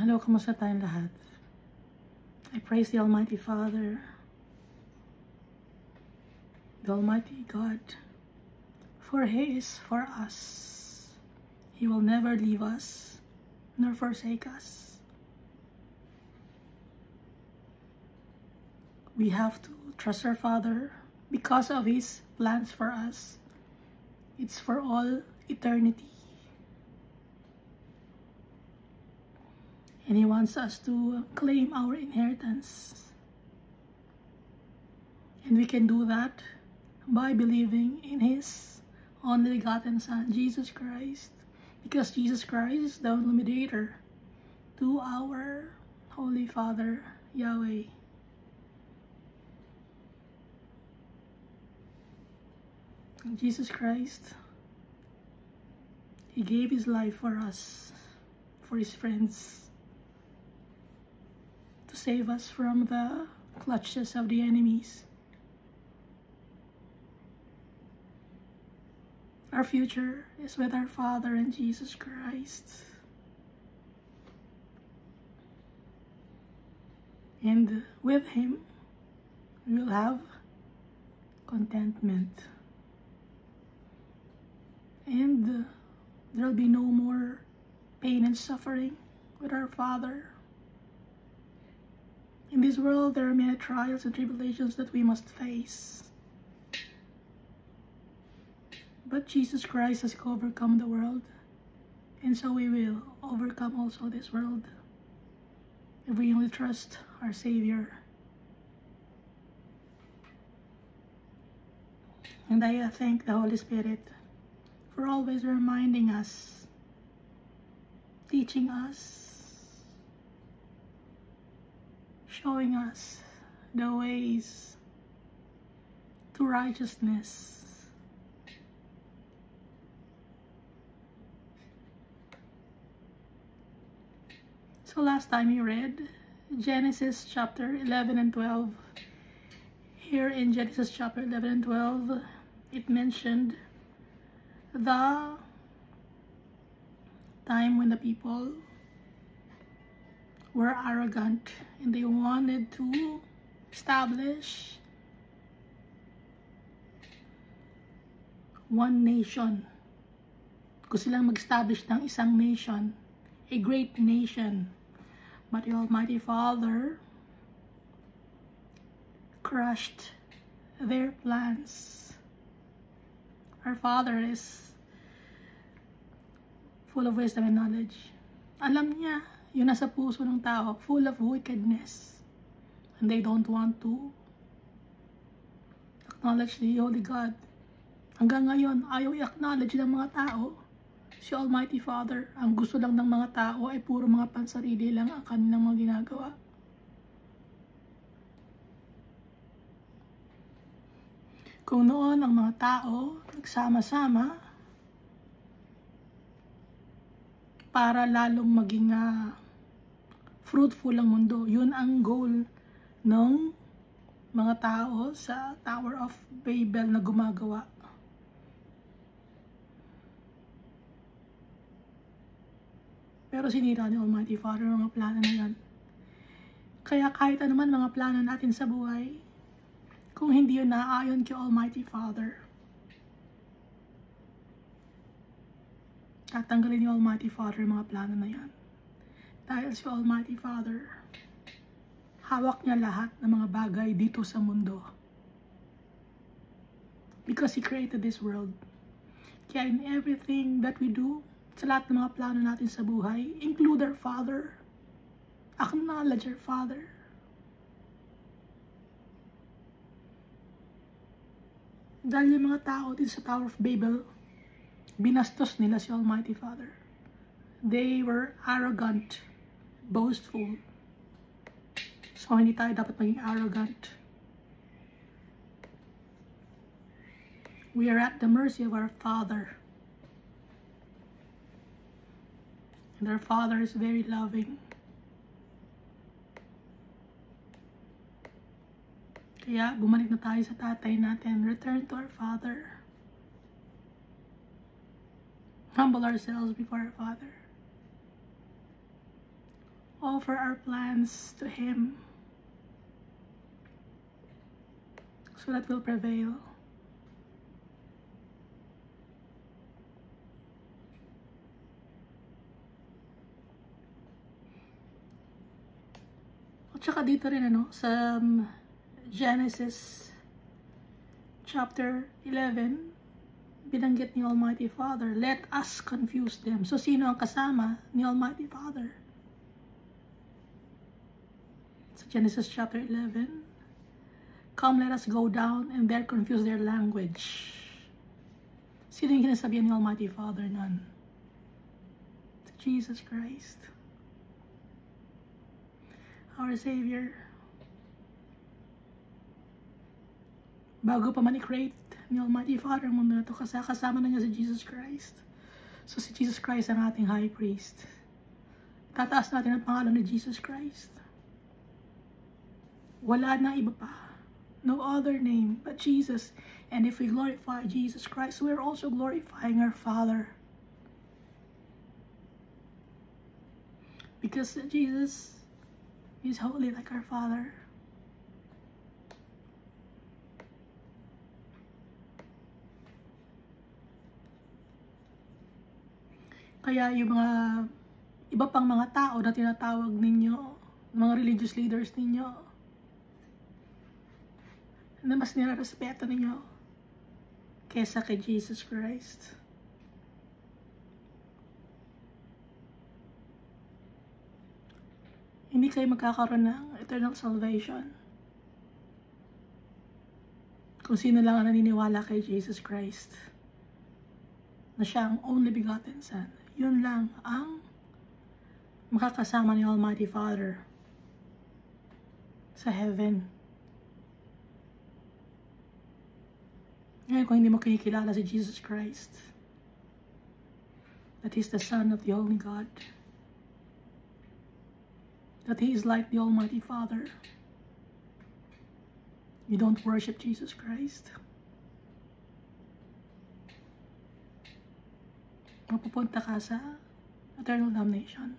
Hello, kamusta tayong lahat? I praise the Almighty Father, the Almighty God, for He is for us. He will never leave us nor forsake us. We have to trust our Father because of His plans for us. It's for all eternity. And He wants us to claim our inheritance. And we can do that by believing in His only begotten Son, Jesus Christ. Because Jesus Christ is the only mediator to our Holy Father, Yahweh. And Jesus Christ, He gave His life for us, for His friends, to save us from the clutches of the enemies. Our future is with our Father and Jesus Christ. And with Him, we will have contentment. And there will be no more pain and suffering with our Father. In this world, there are many trials and tribulations that we must face. But Jesus Christ has overcome the world, and so we will overcome also this world if we only trust our Savior. And I thank the Holy Spirit for always reminding us, teaching us, showing us the ways to righteousness. So last time you read Genesis chapter 11 and 12. Here in Genesis chapter 11 and 12, it mentioned the time when the people were arrogant and they wanted to establish one nation. Gusto silang mag-establish ng isang nation, a great nation. But the Almighty Father crushed their plans. Our Father is full of wisdom and knowledge. Alam niya yung nasa puso ng tao, full of wickedness. And they don't want to acknowledge the Holy God. Hanggang ngayon, ayaw i-acknowledge ng mga tao si Almighty Father. Ang gusto lang ng mga tao ay puro mga pansarili lang ang kanilang mga ginagawa. Kung noon ang mga tao nagsama-sama para lalong maging fruitful ang mundo, yun ang goal ng mga tao sa Tower of Babel na gumagawa. Pero sinira ni Almighty Father ang mga plano na yan. Kaya kahit anuman mga plano natin sa buhay, kung hindi yun naaayon kay Almighty Father, tatanggalin ni Almighty Father mga plano na yan. Dahil si Almighty Father, hawak niya lahat ng mga bagay dito sa mundo. Because He created this world. Kaya in everything that we do, sa lahat ng mga plano natin sa buhay, include our Father. Acknowledge our Father. Dahil yung mga tao din sa Tower of Babel, binastos nila si Almighty Father. They were arrogant, boastful. So hindi tayo dapat maging arrogant. We are at the mercy of our Father. And our Father is very loving. Kaya bumalik na tayo sa tatay natin. Return to our Father. Humble ourselves before our Father. offer our plans to Him so that we'll prevail. At saka dito rin sa Genesis chapter 11, binanggit ni Almighty Father, let us confuse them. So sino ang kasama ni Almighty Father? Sa Genesis chapter 11, come let us go down and there confuse their language. Sino yung kinasabihan ni Almighty Father nun? Jesus Christ, our Savior. Bago pa man i-create ni Almighty Father ang mundo na ito, kasama na niya si Jesus Christ. So si Jesus Christ ang ating High Priest. Tataas natin ang pangalan ni Jesus Christ. Wala na iba pa. No other name but Jesus. And if we glorify Jesus Christ, we are also glorifying our Father. Because Jesus is holy like our Father. Kaya yung mga iba pang mga tao na tinatawag ninyo, mga religious leaders ninyo, na mas nilarespeto ninyo kesa kay Jesus Christ. Hindi kayo magkakaroon ng eternal salvation kung sino lang ang naniniwala kay Jesus Christ na siya ang only begotten Son. Yun lang ang makakasama ni Almighty Father sa heaven. Ngayon, kung hindi mo kinikilala si Jesus Christ, that He's the Son of the Only God, that He is like the Almighty Father, you don't worship Jesus Christ, mapupunta ka sa eternal damnation.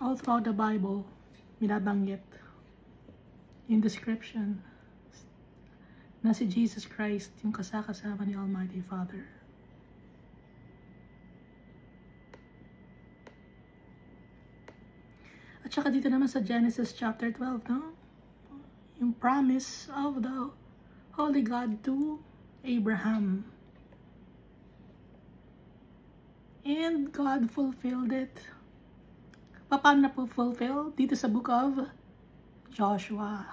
All throughout the Bible, binabanggit in description na si Jesus Christ yung kasama ni Almighty Father. At saka dito naman sa Genesis chapter 12, no? Yung promise of the Holy God to Abraham. And God fulfilled it. Paano na po fulfill? Dito sa book of Joshua.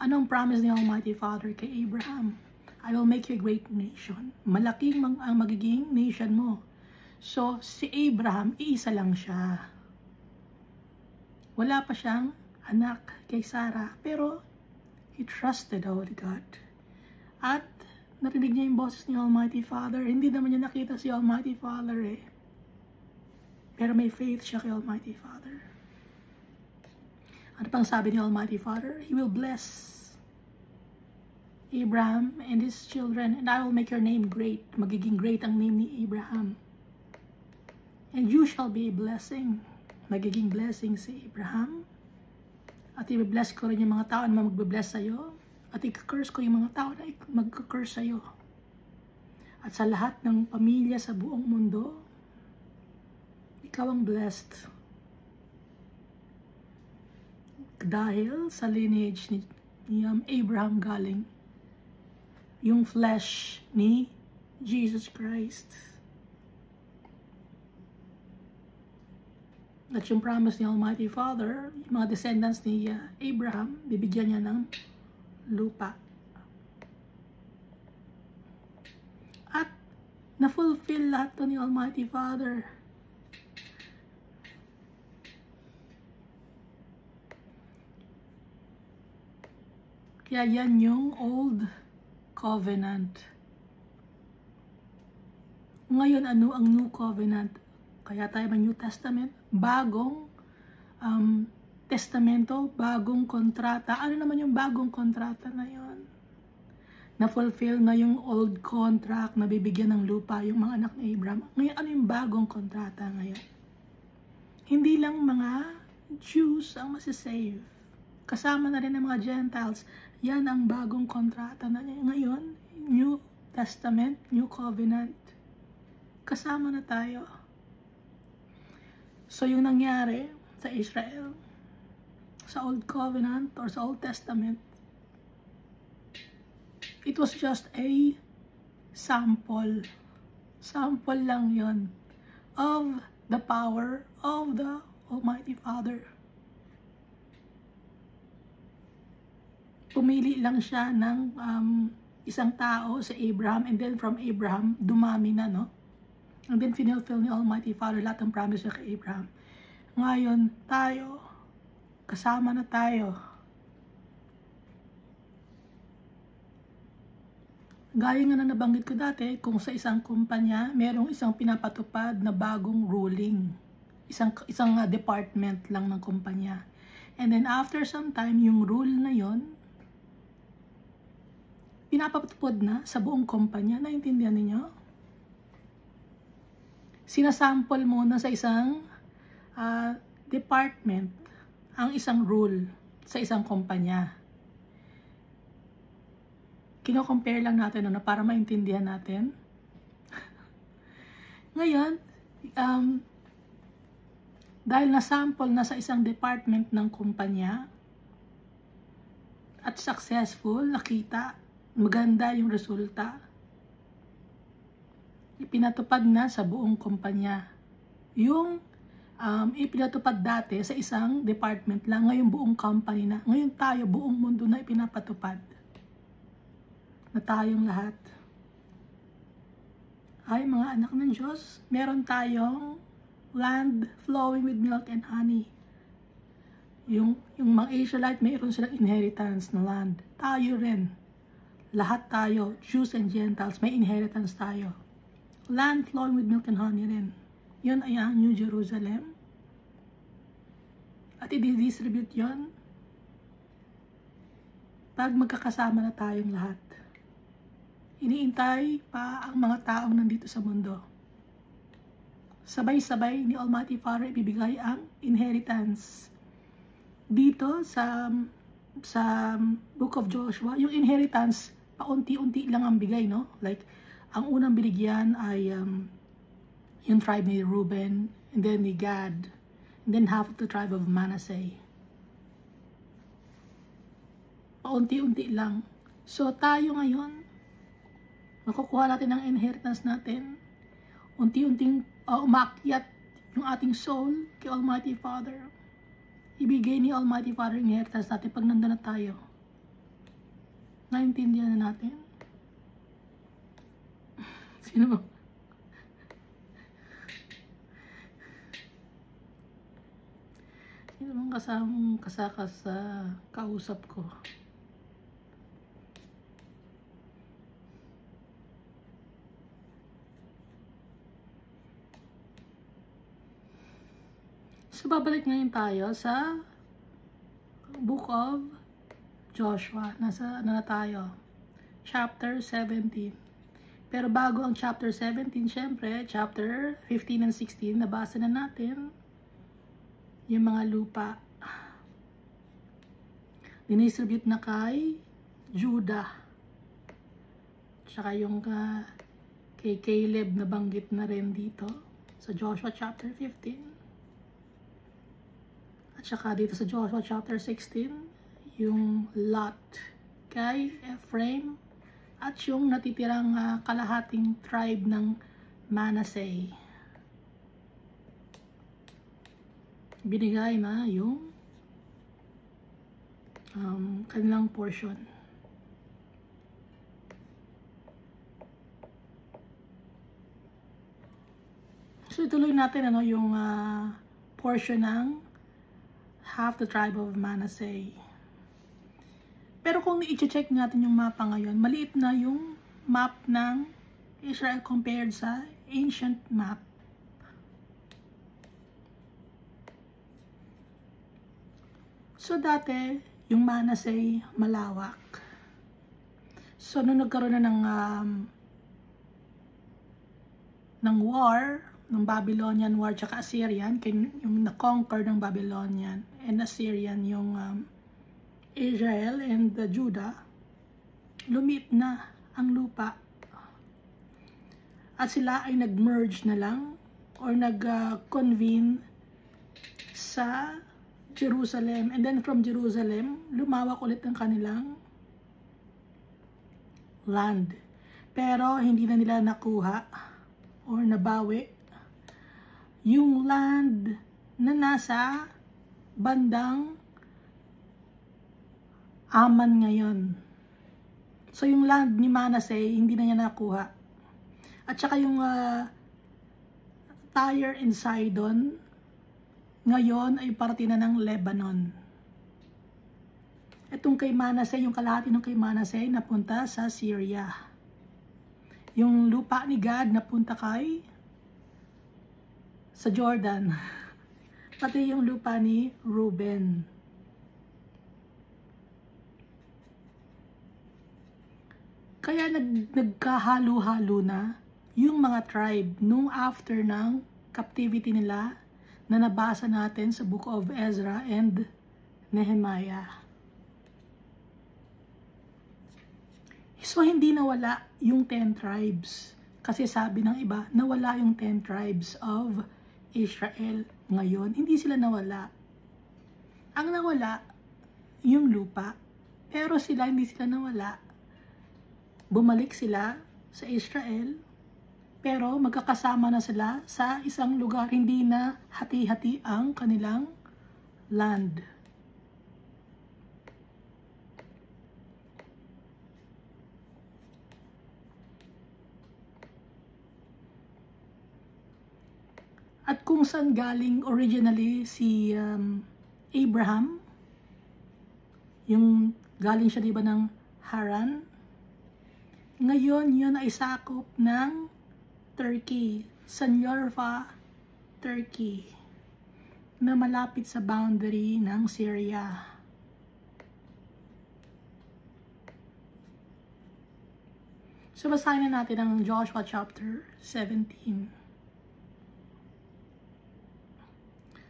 Anong promise ni Almighty Father kay Abraham? I will make you a great nation. Malaking ang magiging nation mo. So, si Abraham, iisa lang siya. Wala pa siyang anak kay Sarah, pero he trusted the Holy God. At narinig niya yung boses ni Almighty Father. Hindi naman niya nakita si Almighty Father eh. Pero may faith siya kay Almighty Father. Ano pang sabi ni Almighty Father? He will bless Abraham and his children, and I will make your name great. Magiging great ang name ni Abraham. And you shall be a blessing. Magiging blessing si Abraham. At i-bless ko rin yung mga tao na magbe-bless sa'yo. At i-curse ko yung mga tao na mag-curse sa'yo. At sa lahat ng pamilya sa buong mundo, ikaw ang blessed. Dahil sa lineage ni Abraham galing yung flesh ni Jesus Christ. At yung promise ni Almighty Father, yung mga descendants ni Abraham, bibigyan niya ng lupa. At na-fulfill lahat to ni Almighty Father. Kaya yan yung Old Covenant. Ngayon, ano ang New Covenant? Kaya tayo may New Testament, bagong testamento, bagong kontrata. Ano naman yung bagong kontrata na yon? na-fulfill na yung old contract na bibigyan ng lupa yung mga anak ni Abraham. Ngayon, ano yung bagong kontrata ngayon? Hindi lang mga Jews ang masisave. Kasama na rin ang mga Gentiles. Yan ang bagong kontrata na ngayon. New Testament, New Covenant. Kasama na tayo. So yung nangyari sa Israel, sa Old Covenant or sa Old Testament, it was just a sample. Sample lang yon of the power of the Almighty Father. Pumili lang siya ng isang tao sa Abraham, and then from Abraham, dumami na, no? And then finulfill ni Almighty Father lahat ng promise niya kay Abraham. Ngayon, tayo, kasama na tayo. Gaya nga na nabanggit ko dati, kung sa isang kumpanya, merong isang pinapatupad na bagong ruling. Isang department lang ng kumpanya. And then after some time, yung rule na yon pinapatupad na sa buong kumpanya. Naintindihan niyo? Sinasample muna sa isang department ang isang rule sa isang kumpanya. Kino-compare lang natin para maintindihan natin. Ngayon, dahil na-sample na sa isang department ng kumpanya at successful, nakita, maganda yung resulta, ipinatupad na sa buong kumpanya. Yung ipinatupad dati sa isang department lang, ngayon buong company na. Ngayon tayo, buong mundo na ipinapatupad. Na tayong lahat ay mga anak ng Diyos. Meron tayong land flowing with milk and honey. Yung mga Israelite, mayroon silang inheritance na land. Tayo rin. Lahat tayo, Jews and Gentiles, may inheritance tayo. Land flowing with milk and honey rin. Yun ay ang New Jerusalem. At i-distribute yun pag magkakasama na tayong lahat. Iniintay pa ang mga taong nandito sa mundo. Sabay-sabay ni Almighty Father ibibigay ang inheritance. Dito sa Book of Joshua, yung inheritance, paunti-unti lang ang bigay, no? Like, ang unang binigyan ay yung tribe ni Reuben, and then ni Gad, and then half of the tribe of Manasseh. Paunti-unti lang. So, tayo ngayon, makukuha natin ang inheritance natin. Unti-unting umakyat yung ating soul kay Almighty Father. Ibigay ni Almighty Father ang inheritance natin pag nandun na tayo. Naintindihan na natin? Sino ba? Sino bang kasamang kasaka sa kausap ko? So, babalik ngayon tayo sa Book of Joshua. Nasa na tayo? Chapter 17. Pero bago ang chapter 17, syempre, chapter 15 and 16, nabasa na natin yung mga lupa. Dinistribute na kay Judah. Tsaka yung kay Caleb na banggit na rin dito sa Joshua chapter 15. Tsaka dito sa Joshua chapter 16, yung Lot kay Ephraim at yung natitirang kalahating tribe ng Manasseh. Binigay na yung kanilang portion. So ituloy natin yung portion ng half the tribe of Manasseh. Pero kung i-check natin yung mapa ngayon, maliit na yung map ng Israel compared sa ancient map. So dati, yung Manasseh malawak. So, nung nagkaroon na ng war, ng Babylonian War tsaka Assyrian, yung na-conquer ng Babylonian and Assyrian yung Israel and Judah, lumiit na ang lupa. At sila ay nag-merge na lang or nag-convene sa Jerusalem. And then from Jerusalem, lumawak ulit ang kanilang land. Pero hindi na nila nakuha or nabawi yung land na nasa bandang Aman ngayon. So yung land ni Manasseh, hindi na niya nakuha. At saka yung Tyre and Sidon, ngayon ay parte na ng Lebanon. Itong kay Manasseh, yung kalahati ng kay Manasseh, napunta sa Syria. Yung lupa ni Gad, napunta sa Jordan. Pati yung lupa ni Reuben. Kaya nagkahalo-halo na yung mga tribe nung after ng captivity nila na nabasa natin sa Book of Ezra and Nehemiah. So hindi nawala yung 10 tribes. Kasi sabi ng iba, nawala yung 10 tribes of Israel ngayon. Hindi sila nawala. Ang nawala, yung lupa. Pero sila, hindi sila nawala. Bumalik sila sa Israel, pero magkakasama na sila sa isang lugar. Hindi na hati-hati ang kanilang land. At kung saan galing originally si Abraham, yung galing siya diba ng Haran, ngayon yun ay sakop ng Turkey, Sanyorfa, Turkey, na malapit sa boundary ng Syria. So basahin na natin ang Joshua chapter 17.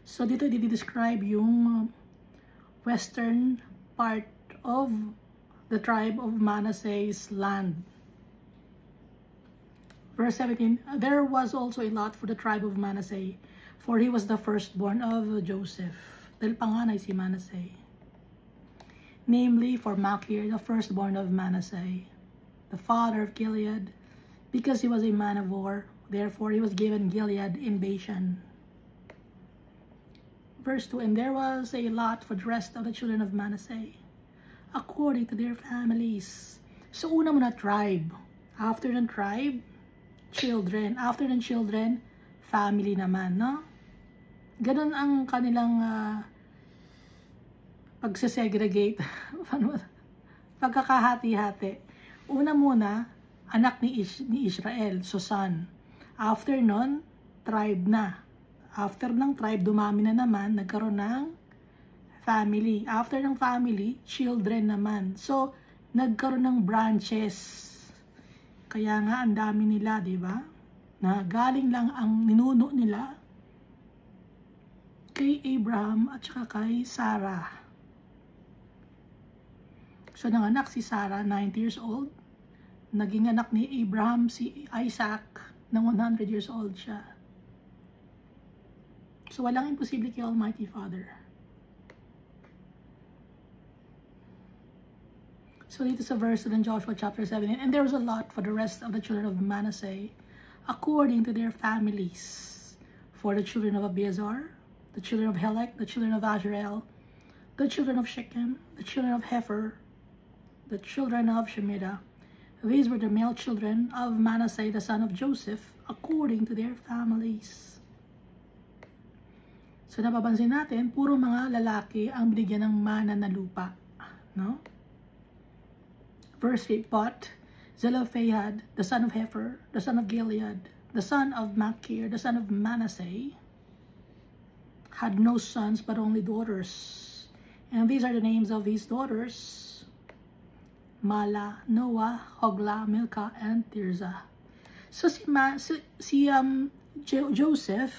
So dito i-describe yung western part of the tribe of Manasseh's land. Verse 17, there was also a lot for the tribe of Manasseh, for he was the firstborn of Joseph. Dahil panganay si Manasseh. Namely, for Machir, the firstborn of Manasseh, the father of Gilead, because he was a man of war, therefore he was given Gilead in Bashan. Verse 2, and there was a lot for the rest of the children of Manasseh, according to their families. So una muna tribe. After ng tribe, children. After ng children, family naman, no? Ganun ang kanilang pagsesegregate. Pagkakahati-hati. Una muna, anak ni Israel, so son. After nun, tribe na. After ng tribe, dumami na naman, nagkaroon ng family. After ng family, children naman. So, nagkaroon ng branches. Kaya nga, ang dami nila, di ba? Na galing lang ang ninuno nila kay Abraham at saka kay Sarah. So, nanganak si Sarah, 90 years old. Naging anak ni Abraham si Isaac, ng 100 years old siya. So, walang imposible kay Almighty Father. So, dito sa verse in Joshua chapter 17, and there was a lot for the rest of the children of Manasseh, according to their families. For the children of Abiezar, the children of Helek, the children of Azrael, the children of Shechem, the children of Hefer, the children of Shemida. These were the male children of Manasseh, the son of Joseph, according to their families. So, napapansin natin, puro mga lalaki ang binigyan ng mana na lupa. No? Verse 8, but Zelophehad, the son of Hefer, the son of Gilead, the son of Machir, the son of Manasseh, had no sons but only daughters. And these are the names of his daughters: Mala, Noah, Hogla, Milcah, and Tirzah. So Joseph,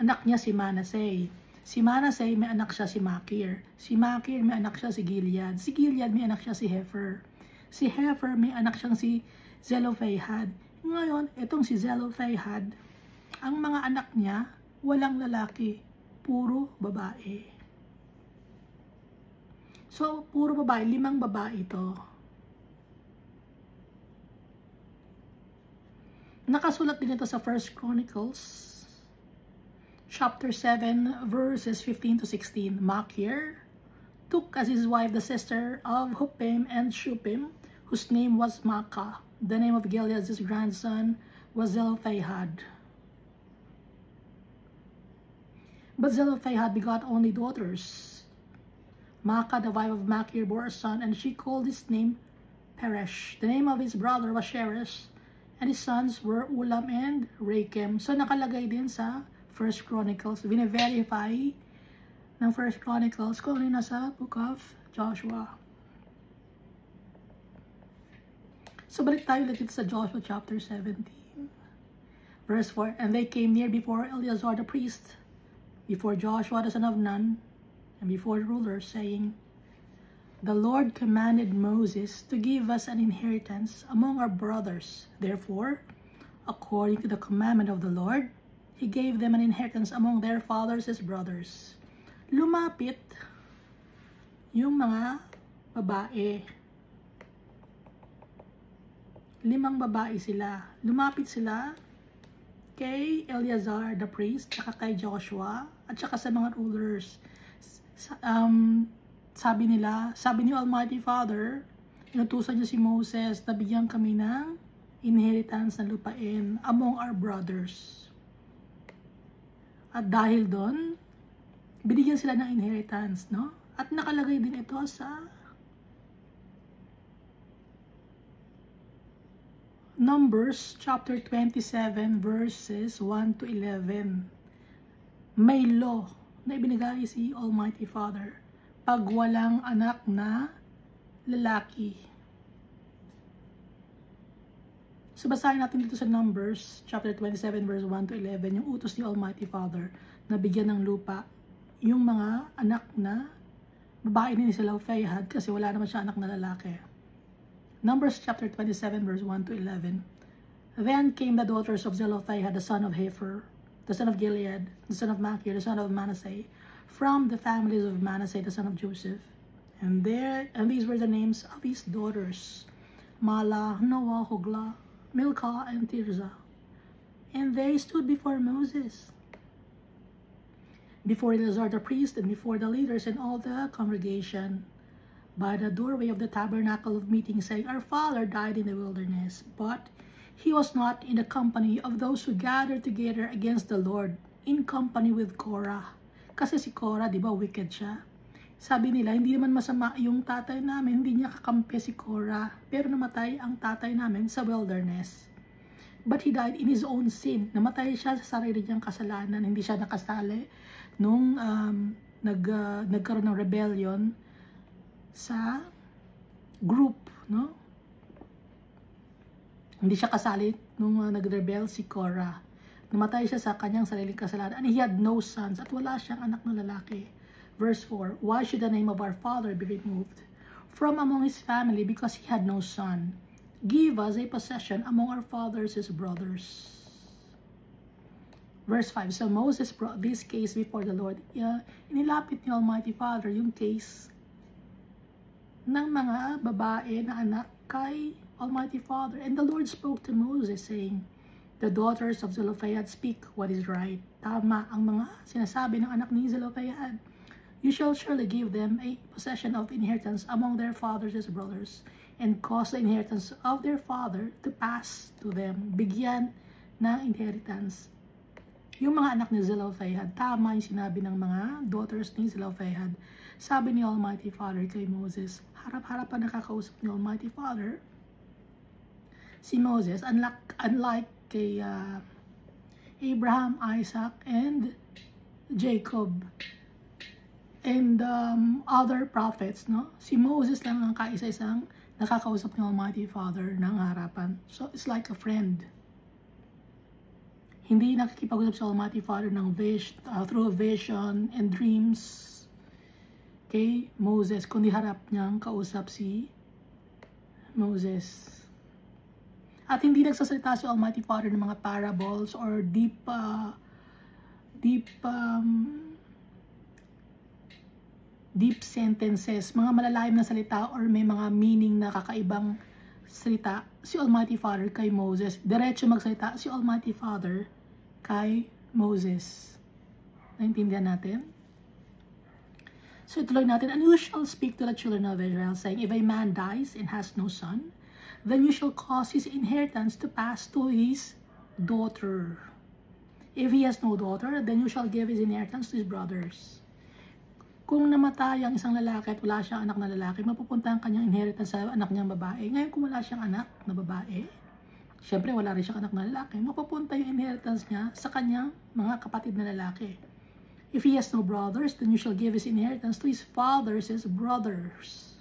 anak niya si Manasseh. Si Manasseh, may anak siya si Makir. Si Makir, may anak siya si Gilead. Si Gilead, may anak siya si Hefer. Si Hefer, may anak siyang si Zelophehad. Ngayon, itong si Zelophehad, ang mga anak niya, walang lalaki. Puro babae. So, puro babae. 5 babae ito. Nakasulat din ito sa 1 Chronicles, chapter 7, verses 15 to 16. Makir took as his wife the sister of Huppim and Shuppim, whose name was Maacah. The name of Gilead's grandson was Zelophehad. But Zelophehad begot only daughters. Maacah, the wife of Makir, bore a son, and she called his name Peresh. The name of his brother was Sheresh, and his sons were Ulam and Rakem. So nakalagay din sa 1 Chronicles. Bine-verify ng 1 Chronicles kung ano nasa Book of Joshua. So balik tayo ulit sa Joshua chapter 17. Verse 4, and they came near before Eleazar the priest, before Joshua the son of Nun, and before the rulers, saying, the Lord commanded Moses to give us an inheritance among our brothers. Therefore, according to the commandment of the Lord, He gave them an inheritance among their fathers, his brothers. Lumapit yung mga babae. 5 babae sila. Lumapit sila kay Eleazar the priest, saka kay Joshua, at saka sa mga rulers. Sabi ni Almighty Father, inutusan niya si Moses na bigyan kami ng inheritance na lupain among our brothers. At dahil doon, binigyan sila ng inheritance, no? At nakalagay din ito sa Numbers chapter 27 verses 1 to 11. May law na ibinigay si Almighty Father pag walang anak na lalaki. So basahin natin dito sa Numbers chapter 27 verse 1 to 11 yung utos ni Almighty Father na bigyan ng lupa yung mga anak na babae ni Zelophehad kasi wala naman siya anak na lalaki. Numbers chapter 27 verse 1 to 11. Then came the daughters of Zelophehad, the son of Hefer, the son of Gilead, the son of Makir, the son of Manasseh, from the families of Manasseh, the son of Joseph. And these were the names of his daughters: Mala, Noah, Hogla, Milcah, and Tirzah. And they stood before Moses, before Eleazar the priest, and before the leaders and all the congregation, by the doorway of the tabernacle of meeting, saying, our father died in the wilderness, but he was not in the company of those who gathered together against the Lord, in company with Korah. Kasi si Korah, di ba, wicked siya. Sabi nila, hindi naman masama yung tatay namin, hindi niya kakampi si Korah, pero namatay ang tatay namin sa wilderness. But he died in his own sin. Namatay siya sa sarili niyang kasalanan, hindi siya nakasali nung nagkaroon ng rebellion sa group, no? Hindi siya kasali nung nag-rebel si Korah. Namatay siya sa kanyang sariling kasalanan, and he had no sons, at wala siyang anak na lalaki. Verse 4, why should the name of our father be removed from among his family, because he had no son? Give us a possession among our fathers, his brothers. Verse 5, so Moses brought this case before the Lord. Inilapit ni Almighty Father yung case ng mga babae na anak kay Almighty Father. And the Lord spoke to Moses, saying, the daughters of Zelophehad speak what is right. Tama ang mga sinasabi ng anak ni Zelophehad. You shall surely give them a possession of inheritance among their fathers, his brothers, and cause the inheritance of their father to pass to them. Bigyan ng inheritance yung mga anak ni Zelophehad. Tama yung sinabi ng mga daughters ni Zelophehad. Sabi ni Almighty Father kay Moses, harap-harapan nakakausap ni Almighty Father si Moses, unlike kay Abraham, Isaac, and Jacob. and other prophets, no? Si Moses lang ang kaisa-isang nakakausap ng Almighty Father ng harapan. So, it's like a friend. Hindi nakikipag-usap sa Almighty Father ng through vision and dreams kay Moses, kundi harap niyang kausap si Moses. At hindi nagsasalita si Almighty Father ng mga parables or deep sentences, mga malalalim na salita or may mga meaning na kakaibang salita si Almighty Father kay Moses. Diretso magsalita si Almighty Father kay Moses. Naintindihan natin? So ituloy natin, and you shall speak to the children of Israel, saying, if a man dies and has no son, then you shall cause his inheritance to pass to his daughter. If he has no daughter, then you shall give his inheritance to his brothers. Kung namatay ang isang lalaki at wala siyang anak na lalaki, mapupunta ang kanyang inheritance sa anak niyang babae. Ngayon kung wala siyang anak na babae, syempre wala rin siyang anak na lalaki, mapupunta yung inheritance niya sa kanyang mga kapatid na lalaki. If he has no brothers, then you shall give his inheritance to his father's brothers.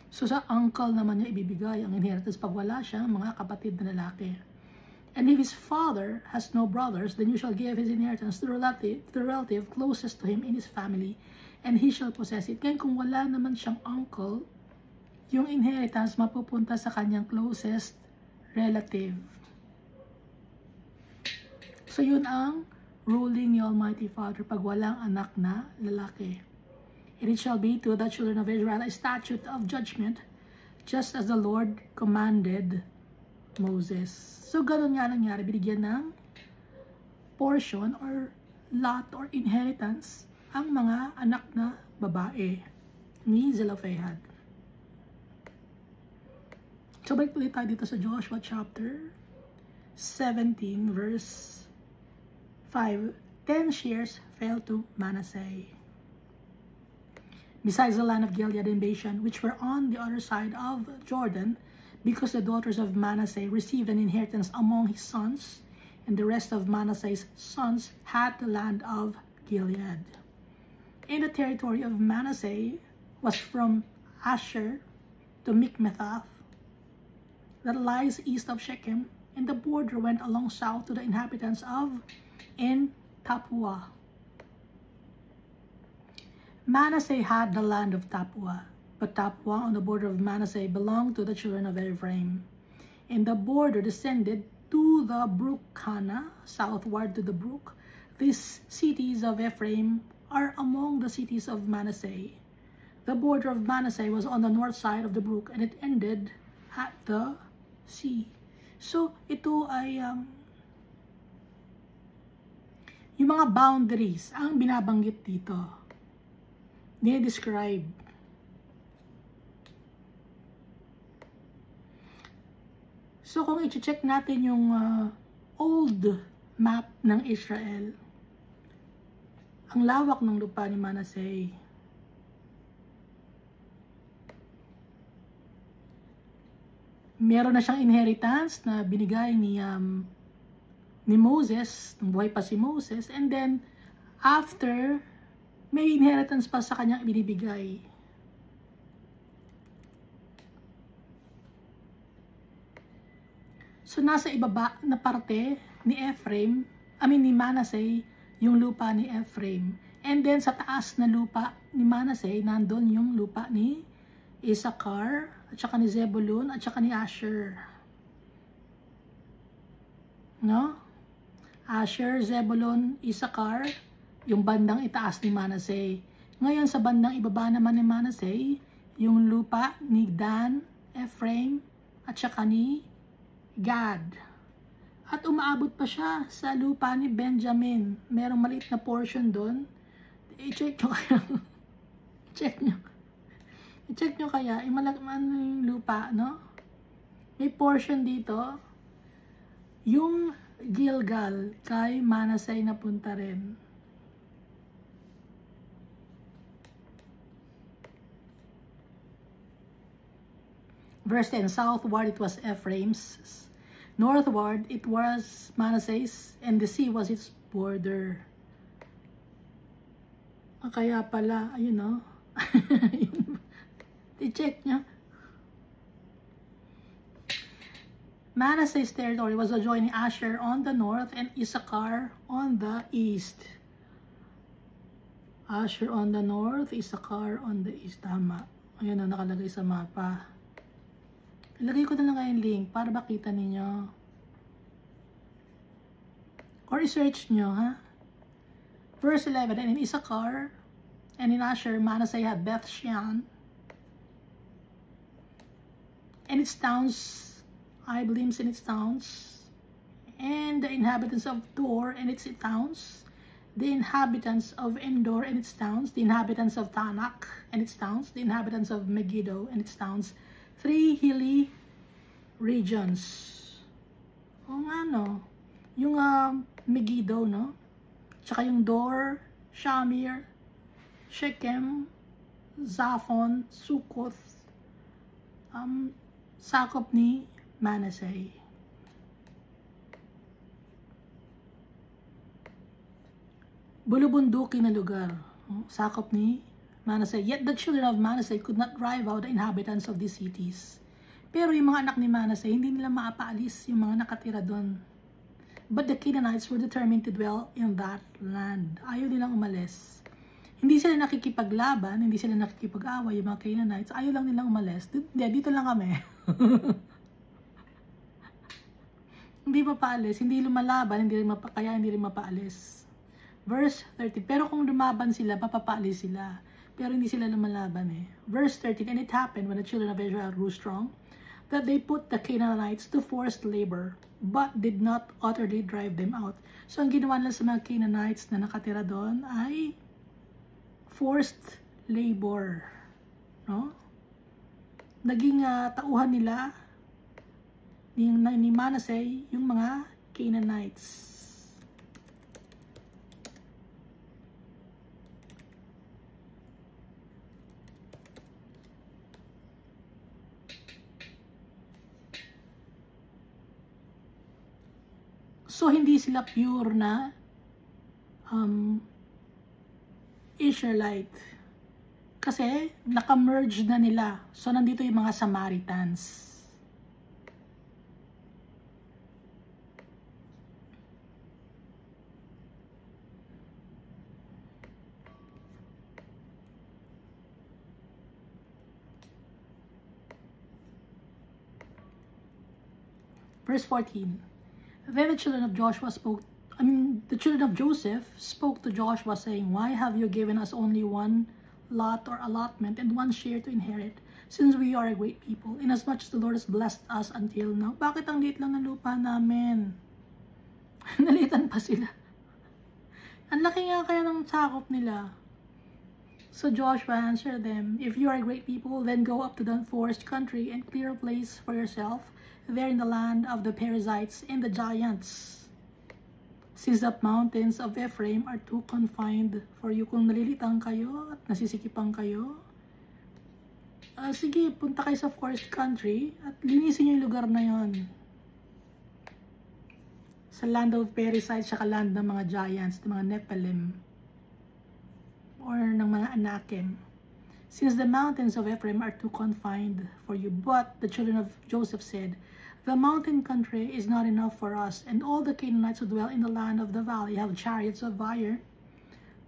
So sa uncle naman niya ibibigay ang inheritance pag wala siyang mga kapatid na lalaki. And if his father has no brothers, then you shall give his inheritance to the relative closest to him in his family, and he shall possess it. Kaya kung wala naman siyang uncle, yung inheritance mapupunta sa kanyang closest relative. So yun ang ruling ni Almighty Father pag walang anak na lalaki. And it shall be to the children of Israel a statute of judgment, just as the Lord commanded Moses. So ganun nga nangyari, binigyan ng portion or lot or inheritance ang mga anak na babae ni Zelophehad. So balik ulit tayo dito sa Joshua chapter 17 verse 5. 10 shares fell to Manasseh, besides the land of Gilead and Bashan, which were on the other side of Jordan, because the daughters of Manasseh received an inheritance among his sons, and the rest of Manasseh's sons had the land of Gilead. And the territory of Manasseh was from Asher to Mikmethath, that lies east of Shechem, and the border went along south to the inhabitants of En Tappuah. Manasseh had the land of Tappuah, but Tappuah on the border of Manasseh belonged to the children of Ephraim. And the border descended to the brook Kana, southward to the brook. These cities of Ephraim are among the cities of Manasseh. The border of Manasseh was on the north side of the brook, and it ended at the sea. So, ito ay yung mga boundaries ang binabanggit dito. Ni-describe. So, kung i-check natin yung old map ng Israel, ang lawak ng lupa ni Manasseh. Meron na siyang inheritance na binigay ni Moses, nung buhay pa si Moses, and then after, may inheritance pa sa kanyang binibigay. So nasa ibaba na parte ni ni Manasseh, yung lupa ni Ephraim. And then sa taas na lupa ni Manasseh, nandun yung lupa ni Issachar, at saka ni Zebulun, at saka ni Asher. No? Asher, Zebulun, Issachar, yung bandang itaas ni Manasseh. Ngayon sa bandang ibaba naman ni Manasseh, yung lupa ni Dan, Ephraim, at saka ni Gad. At umaabot pa siya sa lupa ni Benjamin. Merong maliit na portion doon. I-check nyo kaya. I-check nyo kaya. Yung lupa, no? May portion dito. Yung Gilgal kay Manasseh napunta rin. Verse 10, southward it was Ephraim's, northward it was Manasseh's, and the sea was its border. Kaya pala, ayun o. I-check nyo. Manasseh's territory was adjoining Asher on the north and Issachar on the east. Asher on the north, Issachar on the east. Tama. Ayun o, nakalagay sa mapa. Ilagay ko na lang kayong link para makita ninyo. Or i-search nyo, ha? Verse 11, and in Issachar and in Asher, Manasseh had Beth Shean and its towns, Ibleams and its towns, and the inhabitants of Dor and its towns, the inhabitants of Endor and its towns, the inhabitants of Tanak and its towns, the inhabitants of Megiddo and its towns, 3 hilly regions. O nga, no? Yung Megiddo, no? Tsaka yung Dor, Shamir, Shechem, Zaphon, Sukoth, sakop ni Manasseh. Bulubundukin na lugar, sakop ni Manasseh. Yet the children of Manasseh could not drive out the inhabitants of these cities. Pero yung mga anak ni Manasseh, hindi nila maapaalis yung mga nakatira doon. But the Canaanites were determined to dwell in that land. Ayaw nilang umalis. Hindi sila nakikipaglaban, hindi sila nakikipag-away, yung mga Canaanites. Ayaw lang nilang umalis. Dito lang kami. Hindi mapaalis, hindi lumalaban, kaya hindi rin mapaalis. Verse 30, pero kung lumaban sila, papapaalis sila. Pero hindi sila lumalaban eh. Verse 13, and it happened when the children of Israel grew strong, that they put the Canaanites to forced labor, but did not utterly drive them out. So ang ginawa nila sa mga Canaanites na nakatira doon ay forced labor. No? Naging tauhan nila ni Manasseh yung mga Canaanites. So, hindi sila pure na Israelite. Kasi, naka-merge na nila. So, nandito yung mga Samaritans. Verse 14. Then the children of Joshua the children of Joseph spoke to Joshua, saying, why have you given us only one lot or allotment and one share to inherit, since we are a great people, inasmuch as the Lord has blessed us until now? Bakit ang liit lang ng lupa namin? Nalitan pa sila. Ang laki nga kaya ng sakop nila. So Joshua answered them, if you are a great people, then go up to the forest country and clear a place for yourself there in the land of the Perizzites and the giants, since the mountains of Ephraim are too confined for you. Kung nalilitang kayo at nasisikipan kayo, sige, punta kayo sa forest country at linisin yung lugar na yon. Sa land of Perizzites, saka land ng mga giants, ng mga Nephilim, or ng mga Anakim. Since the mountains of Ephraim are too confined for you. But the children of Joseph said, the mountain country is not enough for us, and all the Canaanites who dwell in the land of the valley have chariots of iron,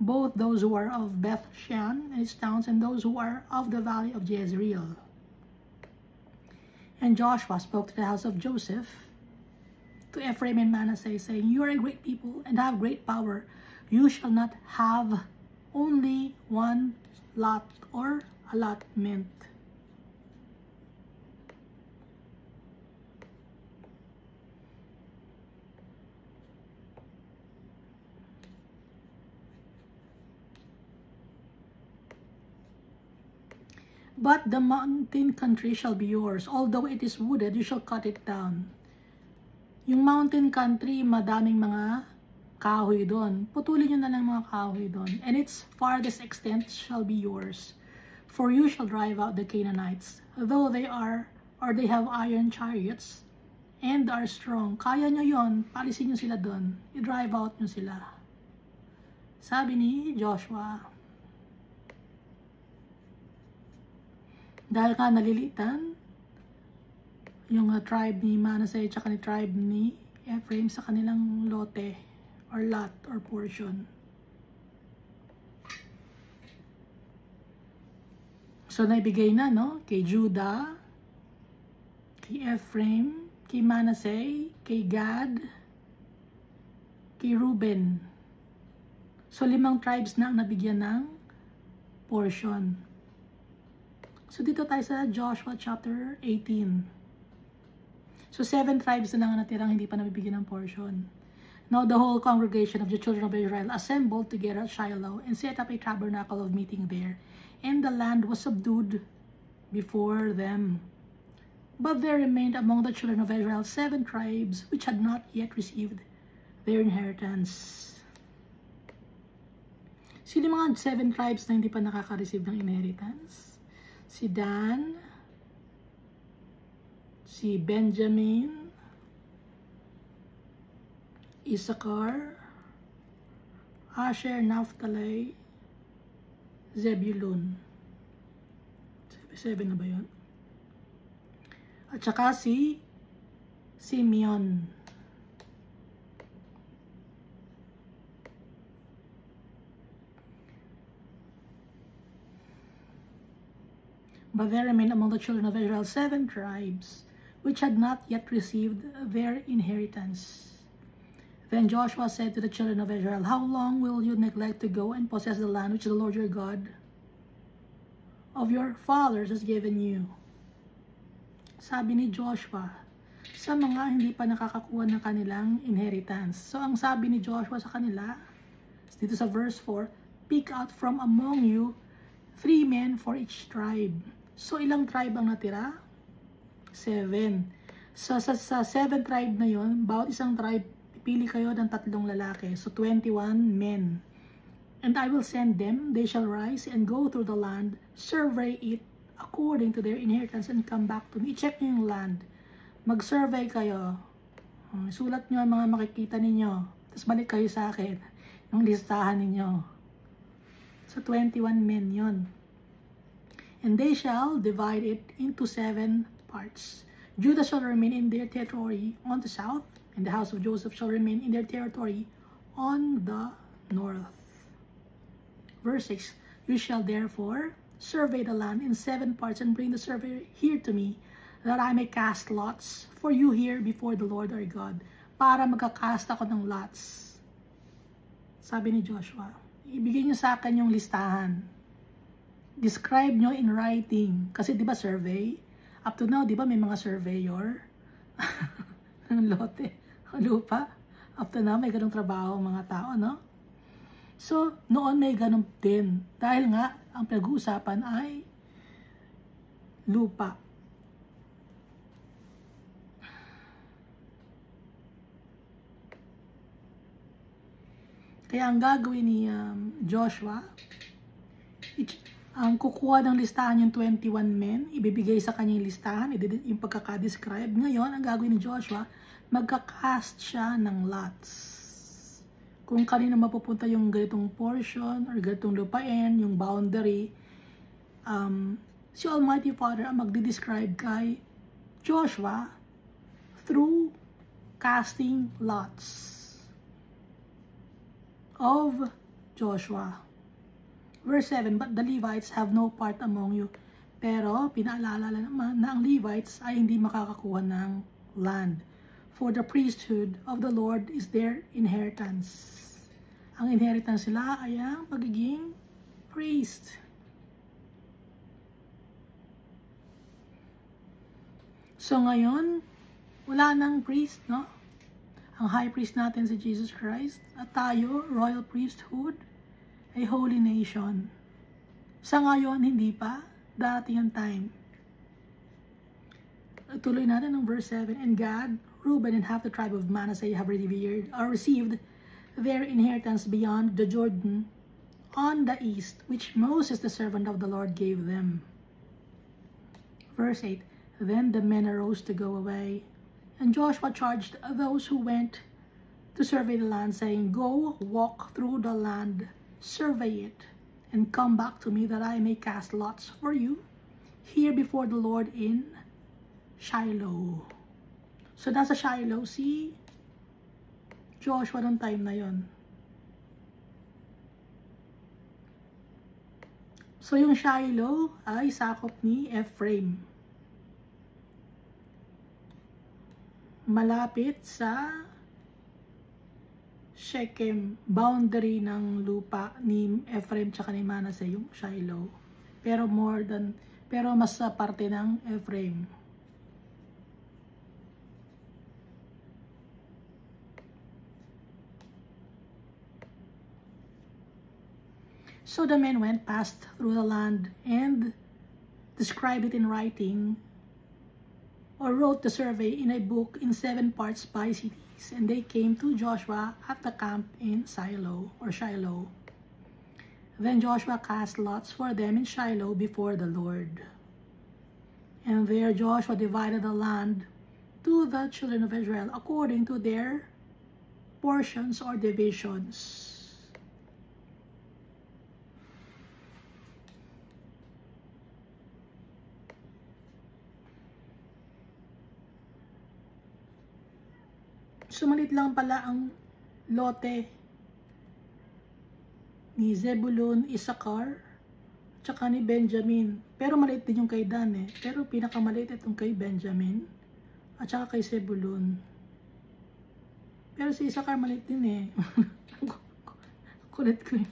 both those who are of Beth Shean and its towns, and those who are of the valley of Jezreel. And Joshua spoke to the house of Joseph, to Ephraim and Manasseh, saying, you are a great people and have great power. You shall not have only one lot or allotment. But the mountain country shall be yours. Although it is wooded, you shall cut it down. Yung mountain country, madaming mga kahoy doon. Putulin nyo na lang mga kahoy doon. And its farthest extent shall be yours. For you shall drive out the Canaanites, though they have iron chariots and are strong. Kaya nyo yon, palisin nyo sila doon. I-drive out nyo sila. Sabi ni Joshua. Dahil nga nalilitan yung tribe ni Manasseh at ni tribe ni Ephraim sa kanilang lote or lot or portion. So naibigay na, no? Kay Judah, kay Ephraim, kay Manasseh, kay Gad, kay Reuben. So 5 tribes na ang nabigyan ng portion. So dito tayo sa Joshua chapter 18. So 7 tribes na lang ang natirang hindi pa nabibigyan ng portion. Now the whole congregation of the children of Israel assembled together at Shiloh and set up a tabernacle of meeting there. And the land was subdued before them. But there remained among the children of Israel 7 tribes which had not yet received their inheritance. Sino mga 7 tribes na hindi pa nakaka-receive ng inheritance? Si Dan, si Benjamin, Issachar, Asher, Naphtali, Zebulun. 7 na ba yun? At saka si Simeon. But there remained among the children of Israel 7 tribes which had not yet received their inheritance. Then Joshua said to the children of Israel, how long will you neglect to go and possess the land which the Lord your God of your fathers has given you? Sabi ni Joshua sa mga hindi pa nakakakuha ng kanilang inheritance. So ang sabi ni Joshua sa kanila, dito sa verse 4, pick out from among you 3 men for each tribe. So ilang tribe ang natira? 7. So sa 7 tribe na yon, bawat isang tribe pili kayo ng 3 lalaki. So 21 men. And I will send them, they shall rise and go through the land, survey it according to their inheritance and come back to me. I-check nyo yung land. Mag-survey kayo. Sulat nyo ang mga makikita ninyo. Tapos balik kayo sa akin. Yung listahan ninyo. So 21 men yon. And they shall divide it into 7 parts. Judah shall remain in their territory on the south, and the house of Joseph shall remain in their territory on the north. Verse 6, you shall therefore survey the land in 7 parts and bring the survey here to me, that I may cast lots for you here before the Lord our God. Para magkakast ako ng lots. Sabi ni Joshua, ibigay nyo sa akin yung listahan. Describe nyo in writing. Kasi di ba survey? Up to now, di ba may mga surveyor? Ng lote, lupa. Up to now, may ganong trabaho mga tao, no? So, noon may ganon din. Dahil nga, ang pag-uusapan ay lupa. Kaya ang gagawin ni Joshua, ang kukuha ng listahan yung 21 men, ibibigay sa kanya yung listahan, yung pagkakadescribe. Ngayon, ang gagawin ni Joshua, magkakast siya ng lots. Kung kanina mapupunta yung ganitong portion or ganitong lupain, yung boundary, si Almighty Father ang magdi-describe kay Joshua through casting lots of Joshua. Verse 7, but the Levites have no part among you. Pero, pinaalala naman na ang Levites ay hindi makakakuha ng land. For the priesthood of the Lord is their inheritance. Ang inheritance nila ay ang pagiging priest. So ngayon, wala nang priest, no? Ang high priest natin si Jesus Christ. At tayo, royal priesthood, a holy nation. Sa ngayon, hindi pa. Darating ang time. Tuloy natin ng verse 7. And Gad, Reuben, and half the tribe of Manasseh have received their inheritance beyond the Jordan on the east, which Moses, the servant of the Lord, gave them. Verse 8. Then the men arose to go away. And Joshua charged those who went to survey the land, saying, go, walk through the land, survey it, and come back to me, that I may cast lots for you here before the Lord in Shiloh. So, nasa Shiloh si Joshua noong time na yon. So, yung Shiloh ay sakop ni Ephraim. Malapit sa Shechem, boundary ng lupa ni Ephraim tsaka ni Manasseh, yung Shiloh. Pero mas sa parte ng Ephraim. So the men passed through the land and described it in writing, or wrote the survey in a book in 7 parts by cities. And they came to Joshua at the camp in Shiloh. Then Joshua cast lots for them in Shiloh before the Lord. And there Joshua divided the land to the children of Israel according to their portions or divisions. Sumalit lang pala ang lote ni Zebulun, Issachar, tsaka ni Benjamin. Pero maliit din yung kay Dan eh. Pero pinakamaliit itong kay Benjamin at tsaka kay Zebulun. Pero si Issachar maliit din eh. Kulit ko eh.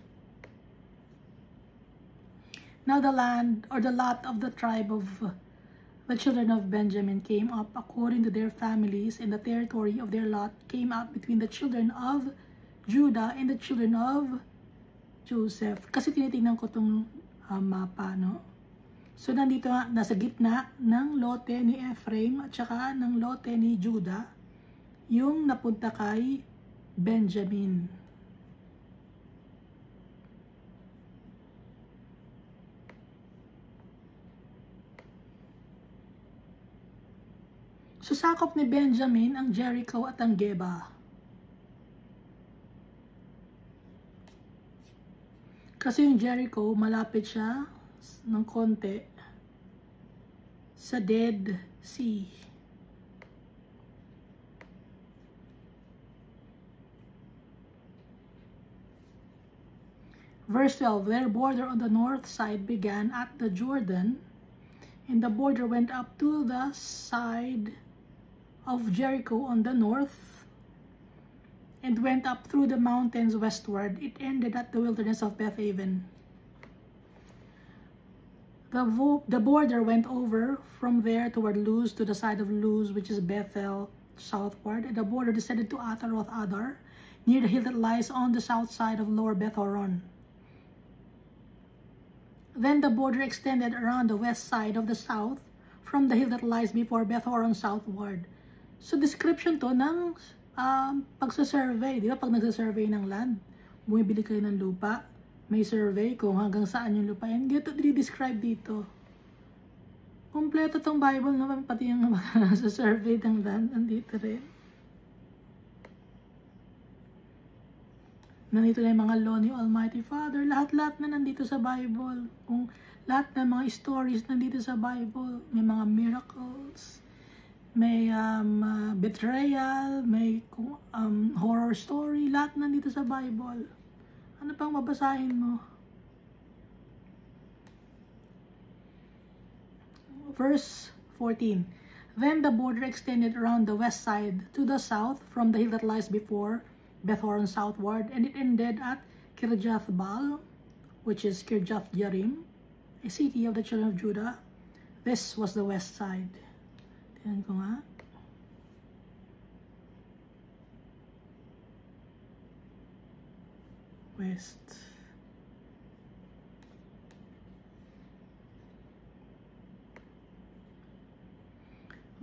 Now the land or the lot of the tribe of the children of Benjamin came up according to their families, and the territory of their lot came out between the children of Judah and the children of Joseph. Kasi tinitingnan ko itong mapa, no? So, nandito nga, nasa gitna ng lote ni Ephraim at saka ng lote ni Judah, yung napunta kay Benjamin. So, sakop ni Benjamin ang Jericho at ang Geba. Kasi yung Jericho, malapit siya ng konti sa Dead Sea. Verse 12, their border on the north side began at the Jordan, and the border went up to the side of Jericho on the north, and went up through the mountains westward. It ended at the wilderness of Bethaven. The border went over from there toward Luz, to the side of Luz, which is Bethel, southward, and the border descended to Ataroth Adar, near the hill that lies on the south side of Lower Beth-horon. Then the border extended around the west side of the south, from the hill that lies before Beth-horon southward. So, description to ng pagsasurvey. Di ba? Pag nagsasurvey ng land, bumibili kayo ng lupa, may survey kung hanggang saan yung lupa yan. Ganito i-describe dito. Kompleto tong Bible naman, pati yung sa survey ng land, nandito rin. Nandito na yung mga law ni Almighty Father. Lahat-lahat na nandito sa Bible. Kung lahat ng mga stories nandito sa Bible. May mga miracles, may betrayal, may horror story, lahat nandito sa Bible. Ano pang babasahin mo? Verse 14. Then the border extended around the west side to the south from the hill that lies before Beth-horon southward, and it ended at Kirjath Baal, which is Kirjath Jearim, a city of the children of Judah. This was the west side. Tingnan ko nga. West.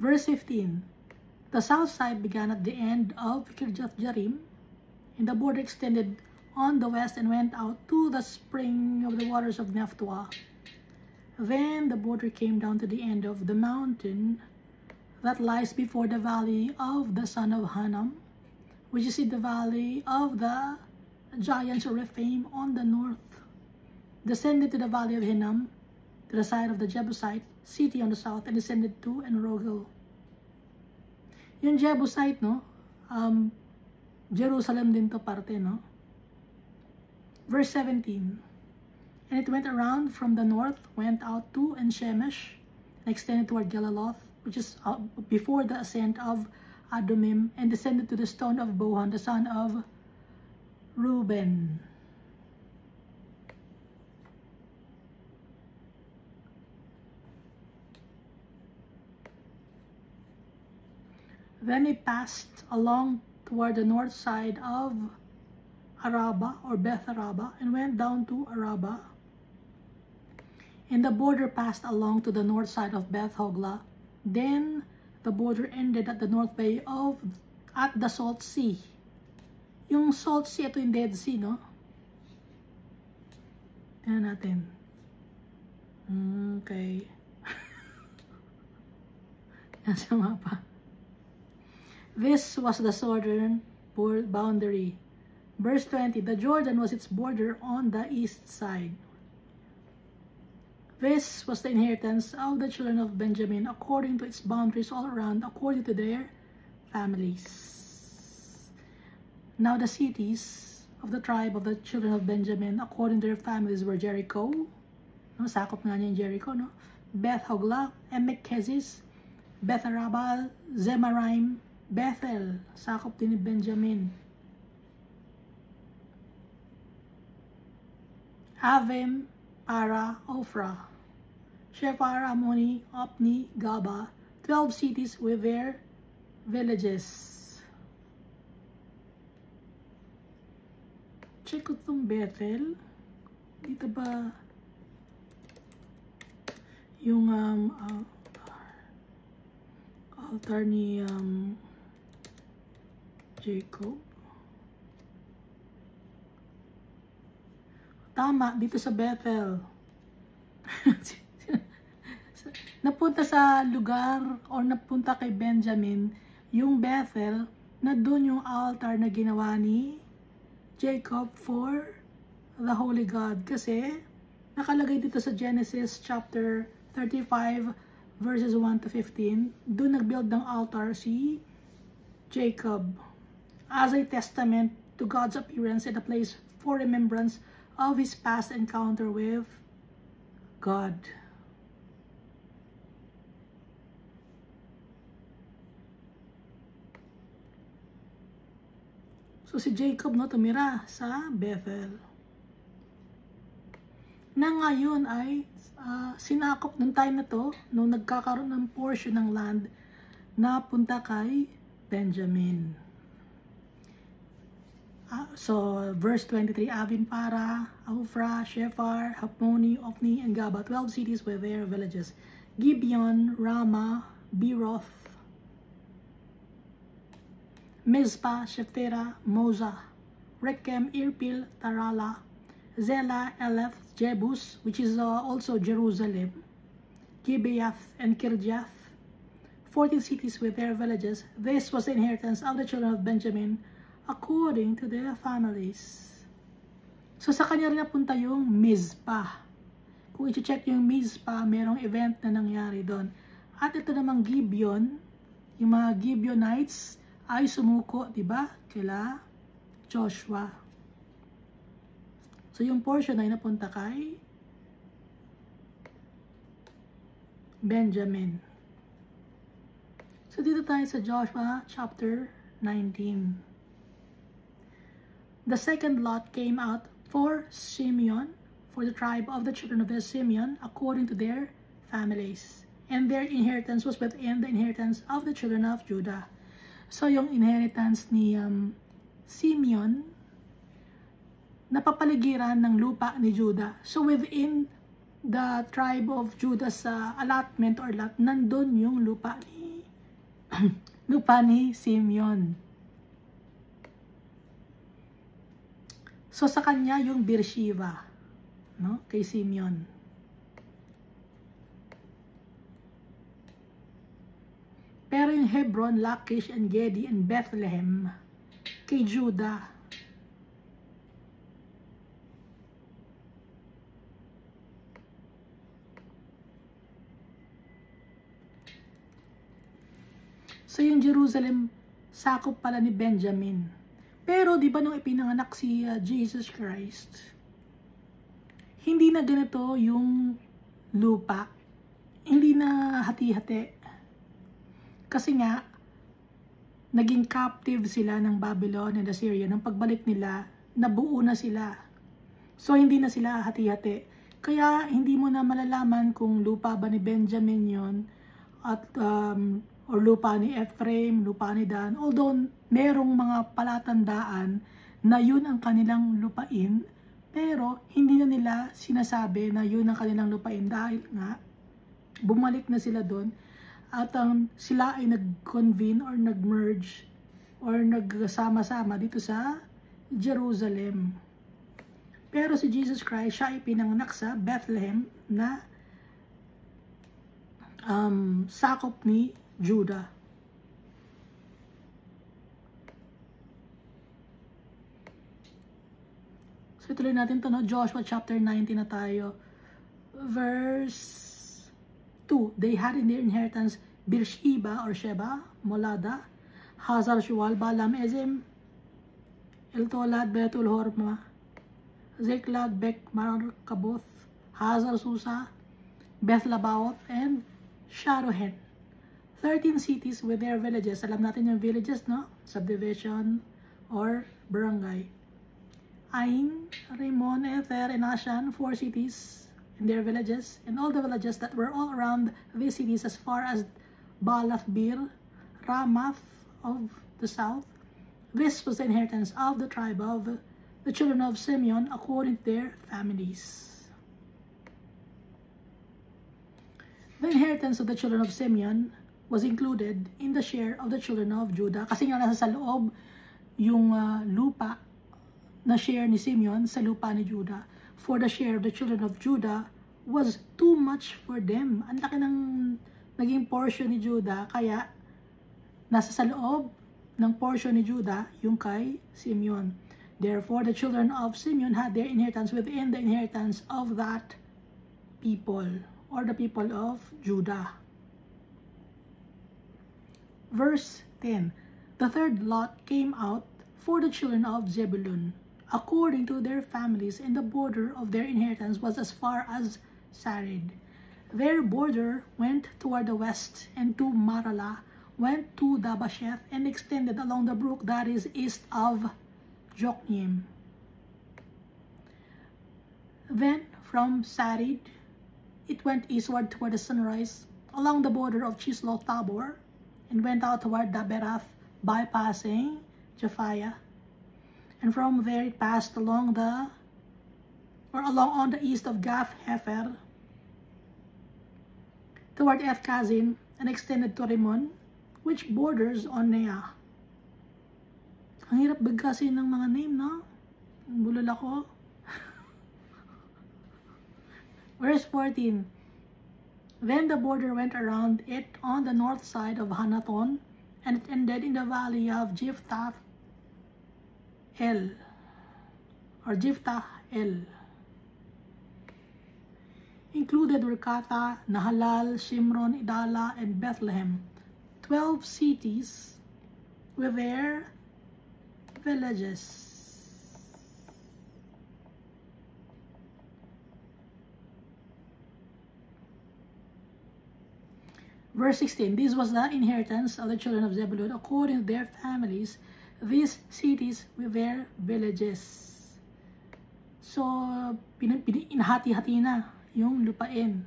Verse 15. The south side began at the end of Kirjath Jearim, and the border extended on the west and went out to the spring of the waters of Nephtoah. Then the border came down to the end of the mountain that lies before the valley of the son of Hanam, which is in the valley of the giants of Rephaim on the north, descended to the valley of Hinnom, to the side of the Jebusite, city on the south, and descended to Enrogel. Yung Jebusite, no? Jerusalem din to parte, no? Verse 17. And it went around from the north, went out to En-Shemesh, and extended toward Geliloth, which is before the ascent of Adumim, and descended to the stone of Bohan, the son of Reuben. Then he passed along toward the north side of Araba or Beth Araba, and went down to Araba. And the border passed along to the north side of Beth Hogla. Then the border ended at the north bay at the Salt Sea. Yung Salt Sea, ito yung Dead Sea, no? Tingnan natin. Okay. Yan sa mapa. This was the southern boundary. Verse 20, the Jordan was its border on the east side. This was the inheritance of the children of Benjamin according to its boundaries all around, according to their families. Now the cities of the tribe of the children of Benjamin according to their families were Jericho, no, sakop nga niya yung Jericho, no? Beth Hogla, Emek Keziz, Beth Arabal, Zemaraim, Bethel, sakop din ni Benjamin. Avim, Para, Ophrah, Shephar, Ammoni, Opni, Gaba, 12 cities with their villages. Check ko itong Bethel. Dito ba yung altar ni Jacob? Tama, dito sa Bethel. Napunta sa lugar o napunta kay Benjamin yung Bethel, na doon yung altar na ginawa ni Jacob for the Holy God. Kasi nakalagay dito sa Genesis chapter 35 verses 1 to 15, doon nagbuild ng altar si Jacob as a testament to God's appearance and a place for remembrance of his past encounter with God. So si Jacob, no, tumira sa Bethel, na ngayon ay sinakop nung time na to, nung nagkakaroon ng portion ng land na punta kay Benjamin. So verse 23, Avim, Para, Ophrah, Shephar, Ammoni, Opni, and Gaba, 12 cities with their villages. Gibeon, Ramah, Beeroth, Mizpah, Shephera, Moza, Rechem, Irpil, Tarala, Zela, Eleth, Jebus, which is also Jerusalem, Gibeath, and Kirjath, 14 cities with their villages. This was the inheritance of the children of Benjamin according to their families. So sa kanya rin napunta yung Mizpah. Kung i-check yung Mizpah, merong event na nangyari doon. At ito namang Gibeon, yung mga Gibeonites ay sumuko, di ba, kila Joshua. So yung portion ay napunta kay Benjamin. So dito tayo sa Joshua chapter 19. The second lot came out for Simeon, for the tribe of the children of Simeon, according to their families. And their inheritance was within the inheritance of the children of Judah. So yung inheritance ni Simeon, napapaligiran ng lupa ni Judah. So within the tribe of Judah sa allotment or lot, nandun yung lupa ni Simeon. So sa kanya yung Beersheba, no, kay Simeon. Pero yung Hebron, Lachish, and Gedi, and Bethlehem kay Judah. So yung Jerusalem, sakop pala ni Benjamin. Pero di ba nung ipinanganak si Jesus Christ, hindi na ganito yung lupa. Hindi na hati-hati. Kasi nga, naging captive sila ng Babylon and Assyria. Nang pagbalik nila, nabuo na sila. So hindi na sila hati-hati. Kaya hindi mo na malalaman kung lupa ba ni Benjamin yon at or lupa ni Ephraim, lupa ni Dan. Although merong mga palatandaan na yun ang kanilang lupain, pero hindi na nila sinasabi na yun ang kanilang lupain dahil nga bumalik na sila doon at sila ay nag-convene or nag-merge or nagsama-sama dito sa Jerusalem. Pero si Jesus Christ, siya ay pinanganak sa Bethlehem na sakop ni Judah. So ituloy natin ito, no? Joshua chapter 19 na tayo. Verse 2. They had in their inheritance Beersheba or Sheba, Molada, Hazar Shual, Balam, Ezem, Eltolad, Betul Horma, Ziklag, Bek, Markaboth, Hazar Susa, Beth Labaoth, and Sharuhen. 13 cities with their villages. Alam natin yung villages, no? Subdivision or barangay. Ain, Rimon, Ether, and Ashan, 4 cities in their villages, and all the villages that were all around these cities as far as Balath-bir, Ramath of the south. This was the inheritance of the tribe of the children of Simeon according to their families. The inheritance of the children of Simeon was included in the share of the children of Judah. Kasi nga nasa sa loob yung lupa na share ni Simeon sa lupa ni Judah. For the share of the children of Judah was too much for them. Ang laki ng naging portion ni Judah, kaya nasa sa loob ng portion ni Judah yung kay Simeon. Therefore, the children of Simeon had their inheritance within the inheritance of that people, or the people of Judah. Verse 10. The third lot came out for the children of Zebulun, according to their families, and the border of their inheritance was as far as Sarid. Their border went toward the west, and to Marala, went to Dabasheth, and extended along the brook that is east of Jokneam. Then from Sarid, it went eastward toward the sunrise, along the border of Chisloth Tabor, and went out toward Daberath, bypassing Japhia. And from there it passed along on the east of Gath Hefer, toward Ethkazin, and extended to Rimmon, which borders on Nea. Ang hirap bigkasin ng mga name, no? Bulol ako. Verse 14. Then the border went around it on the north side of Hanaton, and it ended in the valley of Jiphthah El, or Jiphthah El. Included were Kata, Nahalal, Shimron, Idala, and Bethlehem, 12 cities with their villages. Verse 16, this was the inheritance of the children of Zebulun according to their families, these cities with their villages. So, inahati-hati na yung lupain.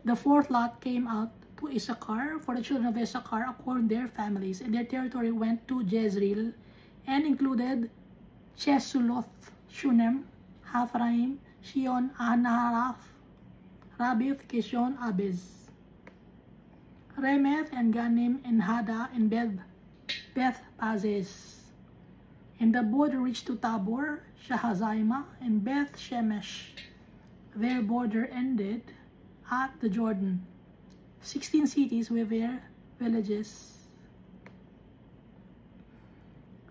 The fourth lot came out to Issachar for the children of Issachar according to their families, and their territory went to Jezreel and included Chesuloth, Shunem, Haphraim, Shion, Anaharath, Rabith, Kishon, Abez, Remeth, and Ganim, and Hada, and Beth Pazes. And the border reached to Tabor, Shahazaima, and Beth Shemesh. Their border ended at the Jordan. 16 cities with their villages.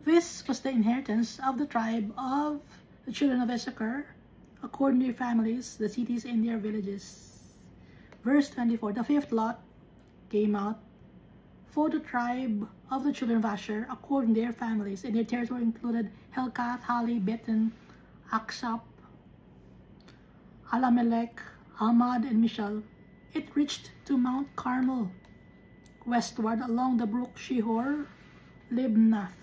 This was the inheritance of the tribe of the children of Issachar, according to their families, the cities and their villages. Verse 24, the fifth lot came out for the tribe of the children of Asher, according to their families, and their territory included Helkath, Hali, Beten, Aksap, Alamelech, Hamad, and Mishal. It reached to Mount Carmel, westward along the brook Shihor, Libnath.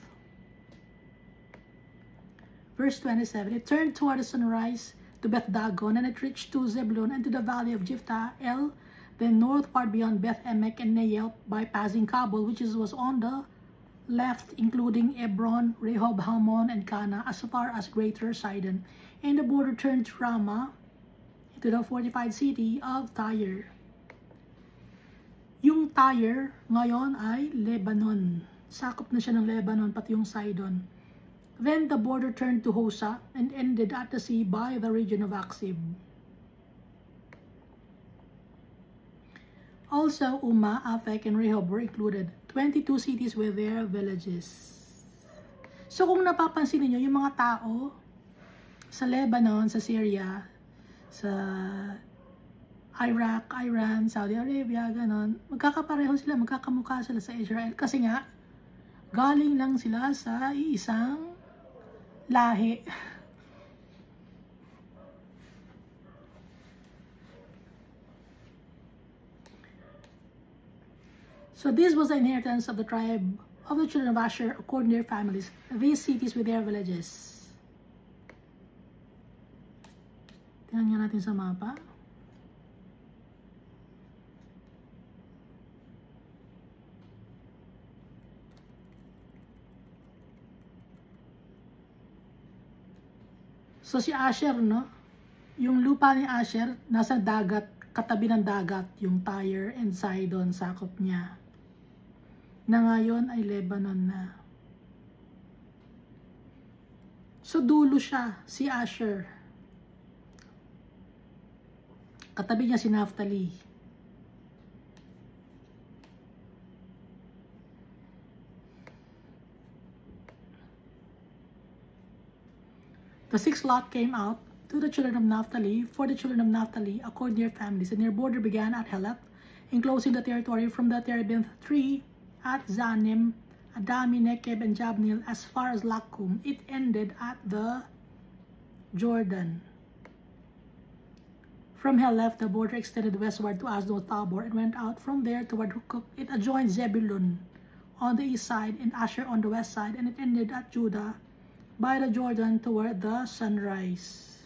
Verse 27, it turned toward the sunrise to Beth Dagon, and it reached to Zebulun and to the valley of Jiphtah-El, then northward beyond Beth Emek and Neiel, bypassing Kabul, which was on the left, including Hebron, Rehob, Hamon, and Cana, as far as Greater Sidon. And the border turned to Ramah, to the fortified city of Tyre. Yung Tyre ngayon ay Lebanon. Sakop na siya ng Lebanon, pati yung Sidon. Then the border turned to Hosa and ended at the sea by the region of Aksib. Also, Umma, Afek, and Rehob were included. 22 cities with their villages. So kung napapansin niyo yung mga tao sa Lebanon, sa Syria, sa Iraq, Iran, Saudi Arabia, ganon, magkakapareho sila, magkakamukha sila sa Israel. Kasi nga, galing lang sila sa isang lahi. So this was the inheritance of the tribe of the children of Asher according to their families, these cities with their villages. Tingnan nga natin sa mapa. So si Asher, no? Yung lupa ni Asher, nasa dagat, katabi ng dagat, yung Tyre and Sidon, sakop niya. Na ngayon ay Lebanon na. So dulo siya, si Asher. Katabi niya si Naphtali. The sixth lot came out to the children of Naphtali, for the children of Naphtali, according to their families, and their border began at Heleth, enclosing the territory from the terebinth tree at Zanim, Adami, Nekeb, and Jabneel, as far as Lakum. It ended at the Jordan. From Heleth, the border extended westward to Asdod Tabor and went out from there toward Hukok. It adjoined Zebulun on the east side and Asher on the west side, and it ended at Judah by the Jordan toward the sunrise.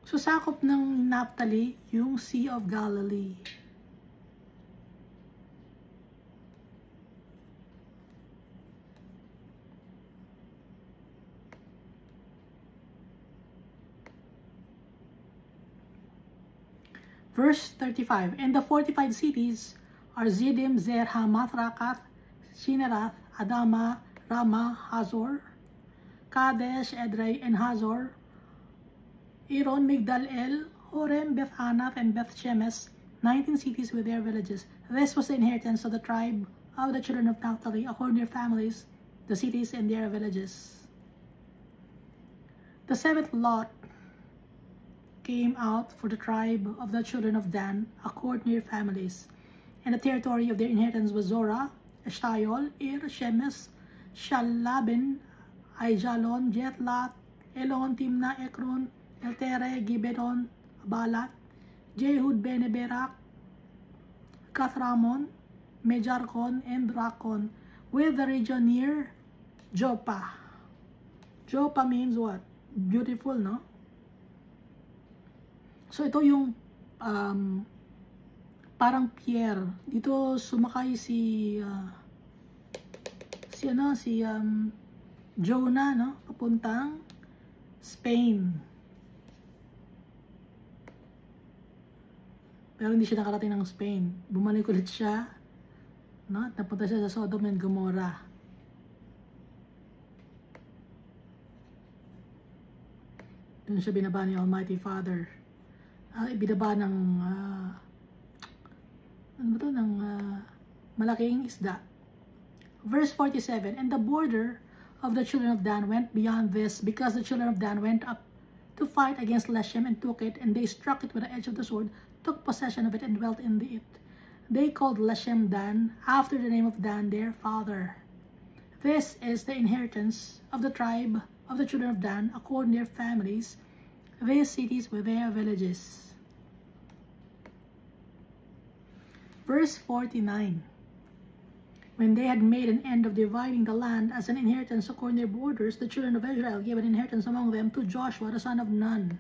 So sakop ng Naphtali yung Sea of Galilee. Verse 35, and the fortified cities are Ziddim, Zer, Hamath, Rakath, Shinerath, Adama, Ramah, Hazor, Kadesh, Edrei, and Hazor, Iron, Migdal, El, Horem, Beth Anath, and Beth Shemesh, 19 cities with their villages. This was the inheritance of the tribe of the children of Naphtali, according to their families, the cities and their villages. The seventh lot came out for the tribe of the children of Dan, according to their families. And the territory of their inheritance was Zorah, Eshtaol, Ir, Shemesh, Shalabin, Aijalon, Jetlat, Elon, Timna, Ekron, Eltere, Gibeon, Balat, Jehud, Beneberak, Kathramon, Mejarkon, and Rakon, with the region near Joppa. Joppa means what? Beautiful, no? So ito yung parang pier. Dito sumakay si Jonah, no? Papuntang Spain. Pero hindi siya nakarating ng Spain. Bumalik ulit siya, no? At napunta siya sa Sodom and Gomorrah. Doon siya binaba ni Almighty Father. Ibinaba ng ano ba to, ng malaking isda. Verse 47, and the border of the children of Dan went beyond this, because the children of Dan went up to fight against Leshem and took it, and they struck it with the edge of the sword, took possession of it, and dwelt in it. They called Leshem Dan, after the name of Dan their father. This is the inheritance of the tribe of the children of Dan, according to their families, their cities with their villages. Verse 49. When they had made an end of dividing the land as an inheritance according to their borders, the children of Israel gave an inheritance among them to Joshua the son of Nun.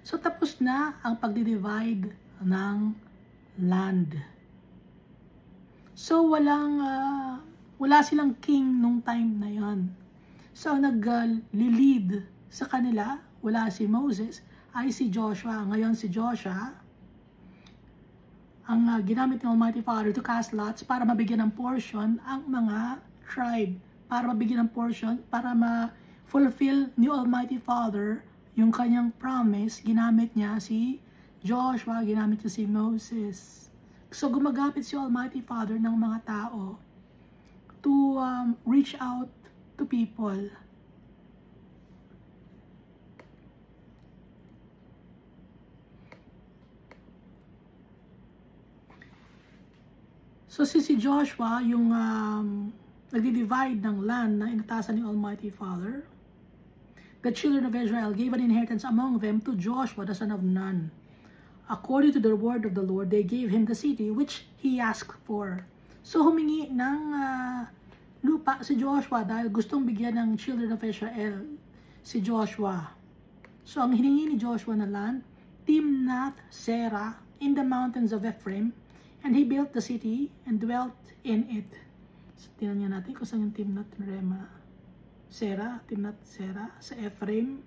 So tapos na ang pagdidivide ng land. So wala silang king nung time na yon. So nag-lead sa kanila, wala si Moses, ay si Joshua. Ngayon si Joshua ang ginamit ng Almighty Father to cast lots para mabigyan ng portion ang mga tribe. Para mabigyan ng portion, para ma-fulfill ni Almighty Father yung kanyang promise, ginamit niya si Joshua, ginamit niya si Moses. So gumagamit si Almighty Father ng mga tao to reach out to people. So si Joshua, yung nagdi-divide ng land na inatasan ni Almighty Father, the children of Israel gave an inheritance among them to Joshua the son of Nun. According to the word of the Lord, they gave him the city which he asked for. So humingi ng lupa si Joshua dahil gustong bigyan ng children of Israel si Joshua. So ang hiningi ni Joshua na land, Timnath Serah in the mountains of Ephraim, and he built the city and dwelt in it. So, tingnan natin kung saan yung Timnath Serah sa Ephraim.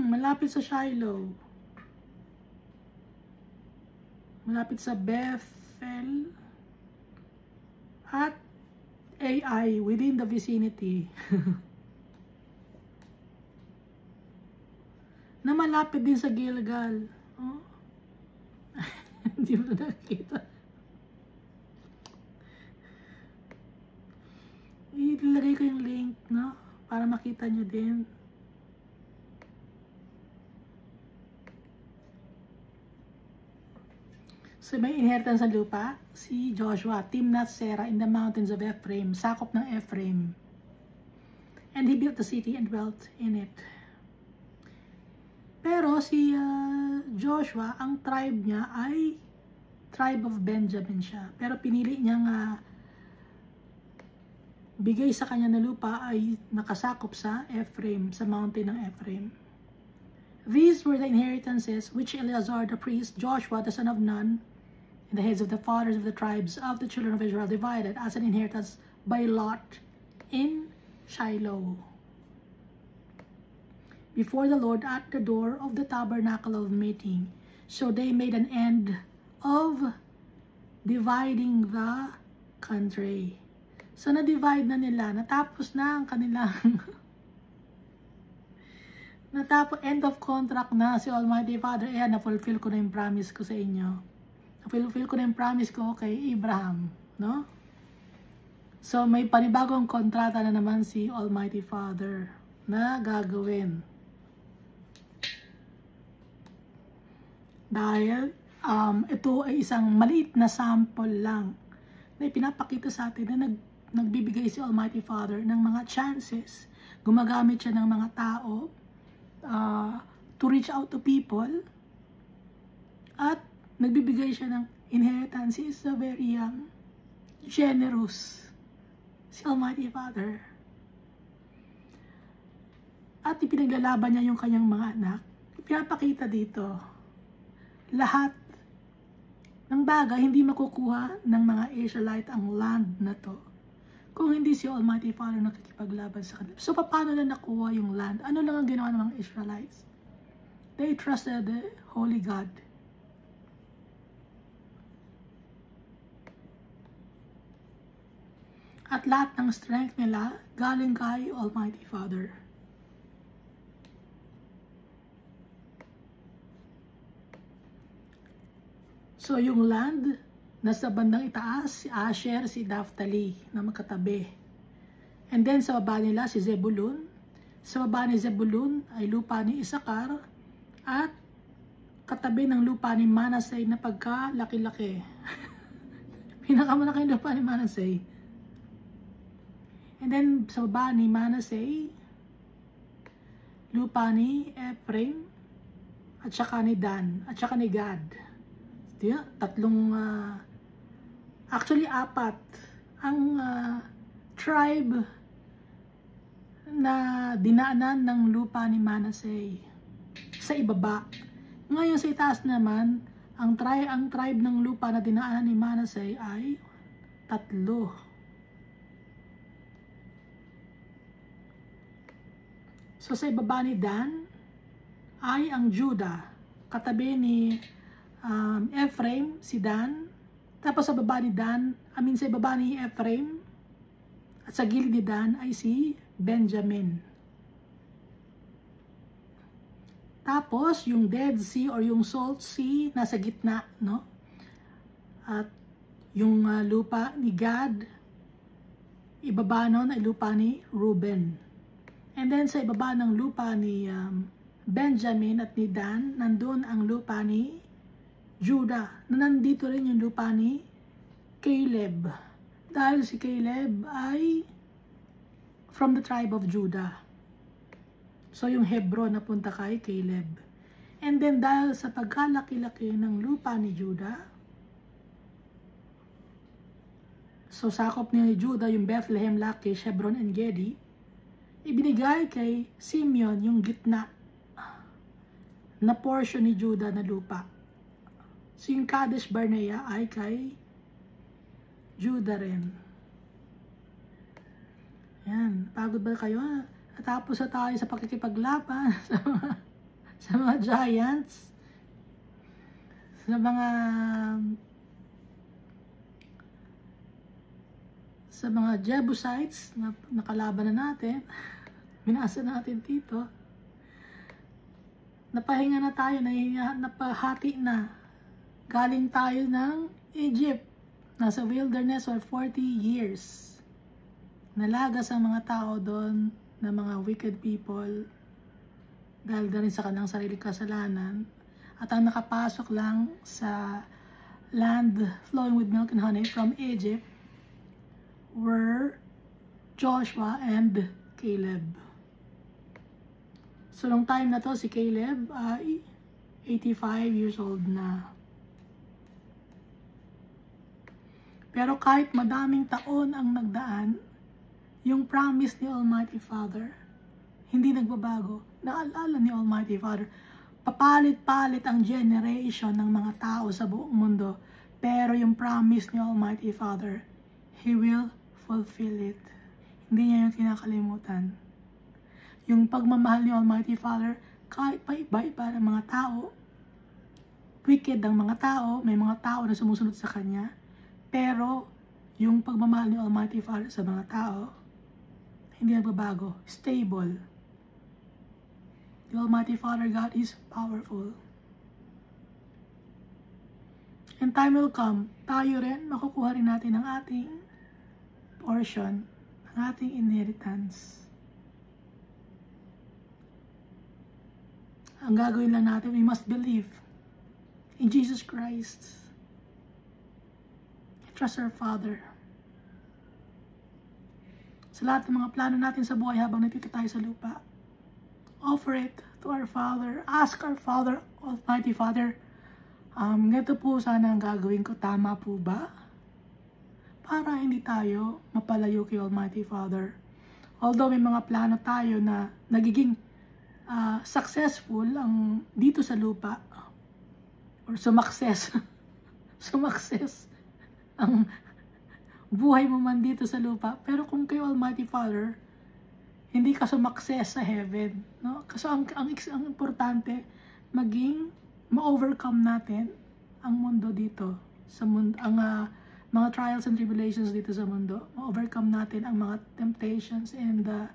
Malapit sa Shiloh. Malapit sa Bethel at AI within the vicinity. Na malapit din sa Gilgal. Oh? Hindi mo na nakita. Ilagay ko yung link, no? Para makita nyo din. So may inheritance sa lupa, si Joshua, Timnath Serah in the mountains of Ephraim, sakop ng Ephraim. And he built the city and dwelt in it. Pero si Joshua, ang tribe niya ay tribe of Benjamin siya. Pero pinili niyang bigay sa kanya na lupa ay nakasakop sa Ephraim, sa mountain ng Ephraim. These were the inheritances which Eleazar the priest, Joshua the son of Nun, and the heads of the fathers of the tribes of the children of Israel divided as an inheritance by lot in Shiloh, before the Lord at the door of the tabernacle of meeting. So they made an end of dividing the country. So na-divide na nila, natapos na ang kanilang end of contract na si Almighty Father. Ayan, na-fulfill ko na yung promise ko sa inyo. Na-fulfill ko na yung promise ko kay Abraham, no? So may panibagong kontrata na naman si Almighty Father na gagawin. Dahil ito ay isang maliit na sample lang na ipinapakita sa atin na nagbibigay si Almighty Father ng mga chances. Gumagamit siya ng mga tao to reach out to people, at nagbibigay siya ng inheritance. He is a very generous, si Almighty Father. At ipinaglalaban niya yung kanyang mga anak. Pinapakita dito, lahat ng bagay hindi makukuha ng mga Israelite ang land na to kung hindi si Almighty Father nakikipaglaban sa kanila. So paano na nakuha yung land? Ano lang ang ginawa ng mga Israelites? They trusted the Holy God. At lahat ng strength nila galing kay Almighty Father. So yung land, nasa bandang itaas, si Asher, si Naphtali na magkatabi. And then sa baba nila si Zebulun. Sa baba ni Zebulun ay lupa ni Isakar at katabi ng lupa ni Manasseh na pagkalaki-laki. Pinakamalaki yung lupa ni Manasseh. And then sa baba ni Manasseh, lupa ni Ephraim at saka ni Dan at saka ni Gad. Diba? Actually 4 ang tribe na dinaanan ng lupa ni Manasseh sa ibaba. Ngayon sa itaas naman, ang tribe ng lupa na dinaanan ni Manasseh ay 3. So sa ibaba ni Dan ay ang Judah, katabi ni Ephraim, si Dan. Tapos sa baba ni Dan, sa baba ni Ephraim at sa gilid ni Dan ay si Benjamin. Tapos yung Dead Sea or yung Salt Sea nasa gitna, no? At yung lupa ni Gad, ibaba nun ay lupa ni Reuben. And then sa ibaba ng lupa ni Benjamin at ni Dan, nandun ang lupa ni Judah. Nandito rin yung lupa ni Caleb. Dahil si Caleb ay from the tribe of Judah. So yung Hebron napunta kay Caleb. And then dahil sa pagkalaki-laki ng lupa ni Judah, so sakop ni Judah yung Bethlehem, Lachish, Hebron, and Gedi, ibinigay kay Simeon yung gitna na portion ni Judah na lupa. So yung Kadesh Barnea ay kay Judah rin. Yan, pagod ba kayo? Natapos na tayo sa pakikipaglaban sa mga giants, sa mga Jebusites na nakalaban na natin. Binasa natin dito. Napahinga na tayo, napahati na. Galing tayo ng Egypt. Nasa wilderness for 40 years. Nalagas ang mga tao doon na mga wicked people dahil na rin sa kanilang sariling kasalanan. At ang nakapasok lang sa land flowing with milk and honey from Egypt were Joshua and Caleb. So, nung time na to, si Caleb ay 85 years old na. Pero kahit madaming taon ang nagdaan, yung promise ni Almighty Father, hindi nagbabago. Naalala ni Almighty Father, papalit-palit ang generation ng mga tao sa buong mundo. Pero yung promise ni Almighty Father, He will fulfill it. Hindi niya yung kinakalimutan. Yung pagmamahal ni Almighty Father, kahit pa iba-iba ng mga tao, wicked ang mga tao, may mga tao na sumusunod sa Kanya, pero yung pagmamahal ni Almighty Father sa mga tao, hindi nagbabago, stable. The Almighty Father God is powerful. And time will come, tayo rin, makukuha rin natin ang ating portion, ang ating inheritance. Ang gagawin lang natin, we must believe in Jesus Christ. Trust our Father. Sa lahat ng mga plano natin sa buhay habang nandito tayo sa lupa, offer it to our Father. Ask our Father, Almighty Father, ganito po sana ang gagawin ko, tama po ba? Para hindi tayo mapalayo kay Almighty Father. Although may mga plano tayo na nagiging successful ang dito sa lupa, or sumakses ang buhay mo man dito sa lupa, pero kung kay Almighty Father hindi ka sumakses sa heaven, no? Kasi ang importante maging ma-overcome natin ang mundo dito sa mundo, ang mga trials and tribulations dito sa mundo, ma-overcome natin ang mga temptations and the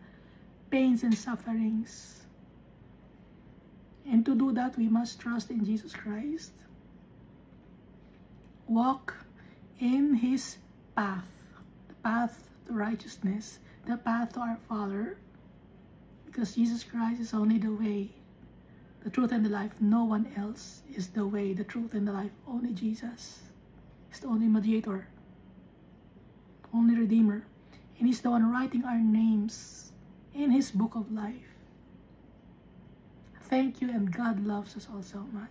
pains and sufferings. And to do that, we must trust in Jesus Christ. walk in His path, the path to righteousness, the path to our Father, because Jesus Christ is only the way, the truth, and the life. No one else is the way, the truth, and the life. Only Jesus is the only mediator, only Redeemer, and He's the one writing our names in His book of life. Thank you, and God loves us all so much.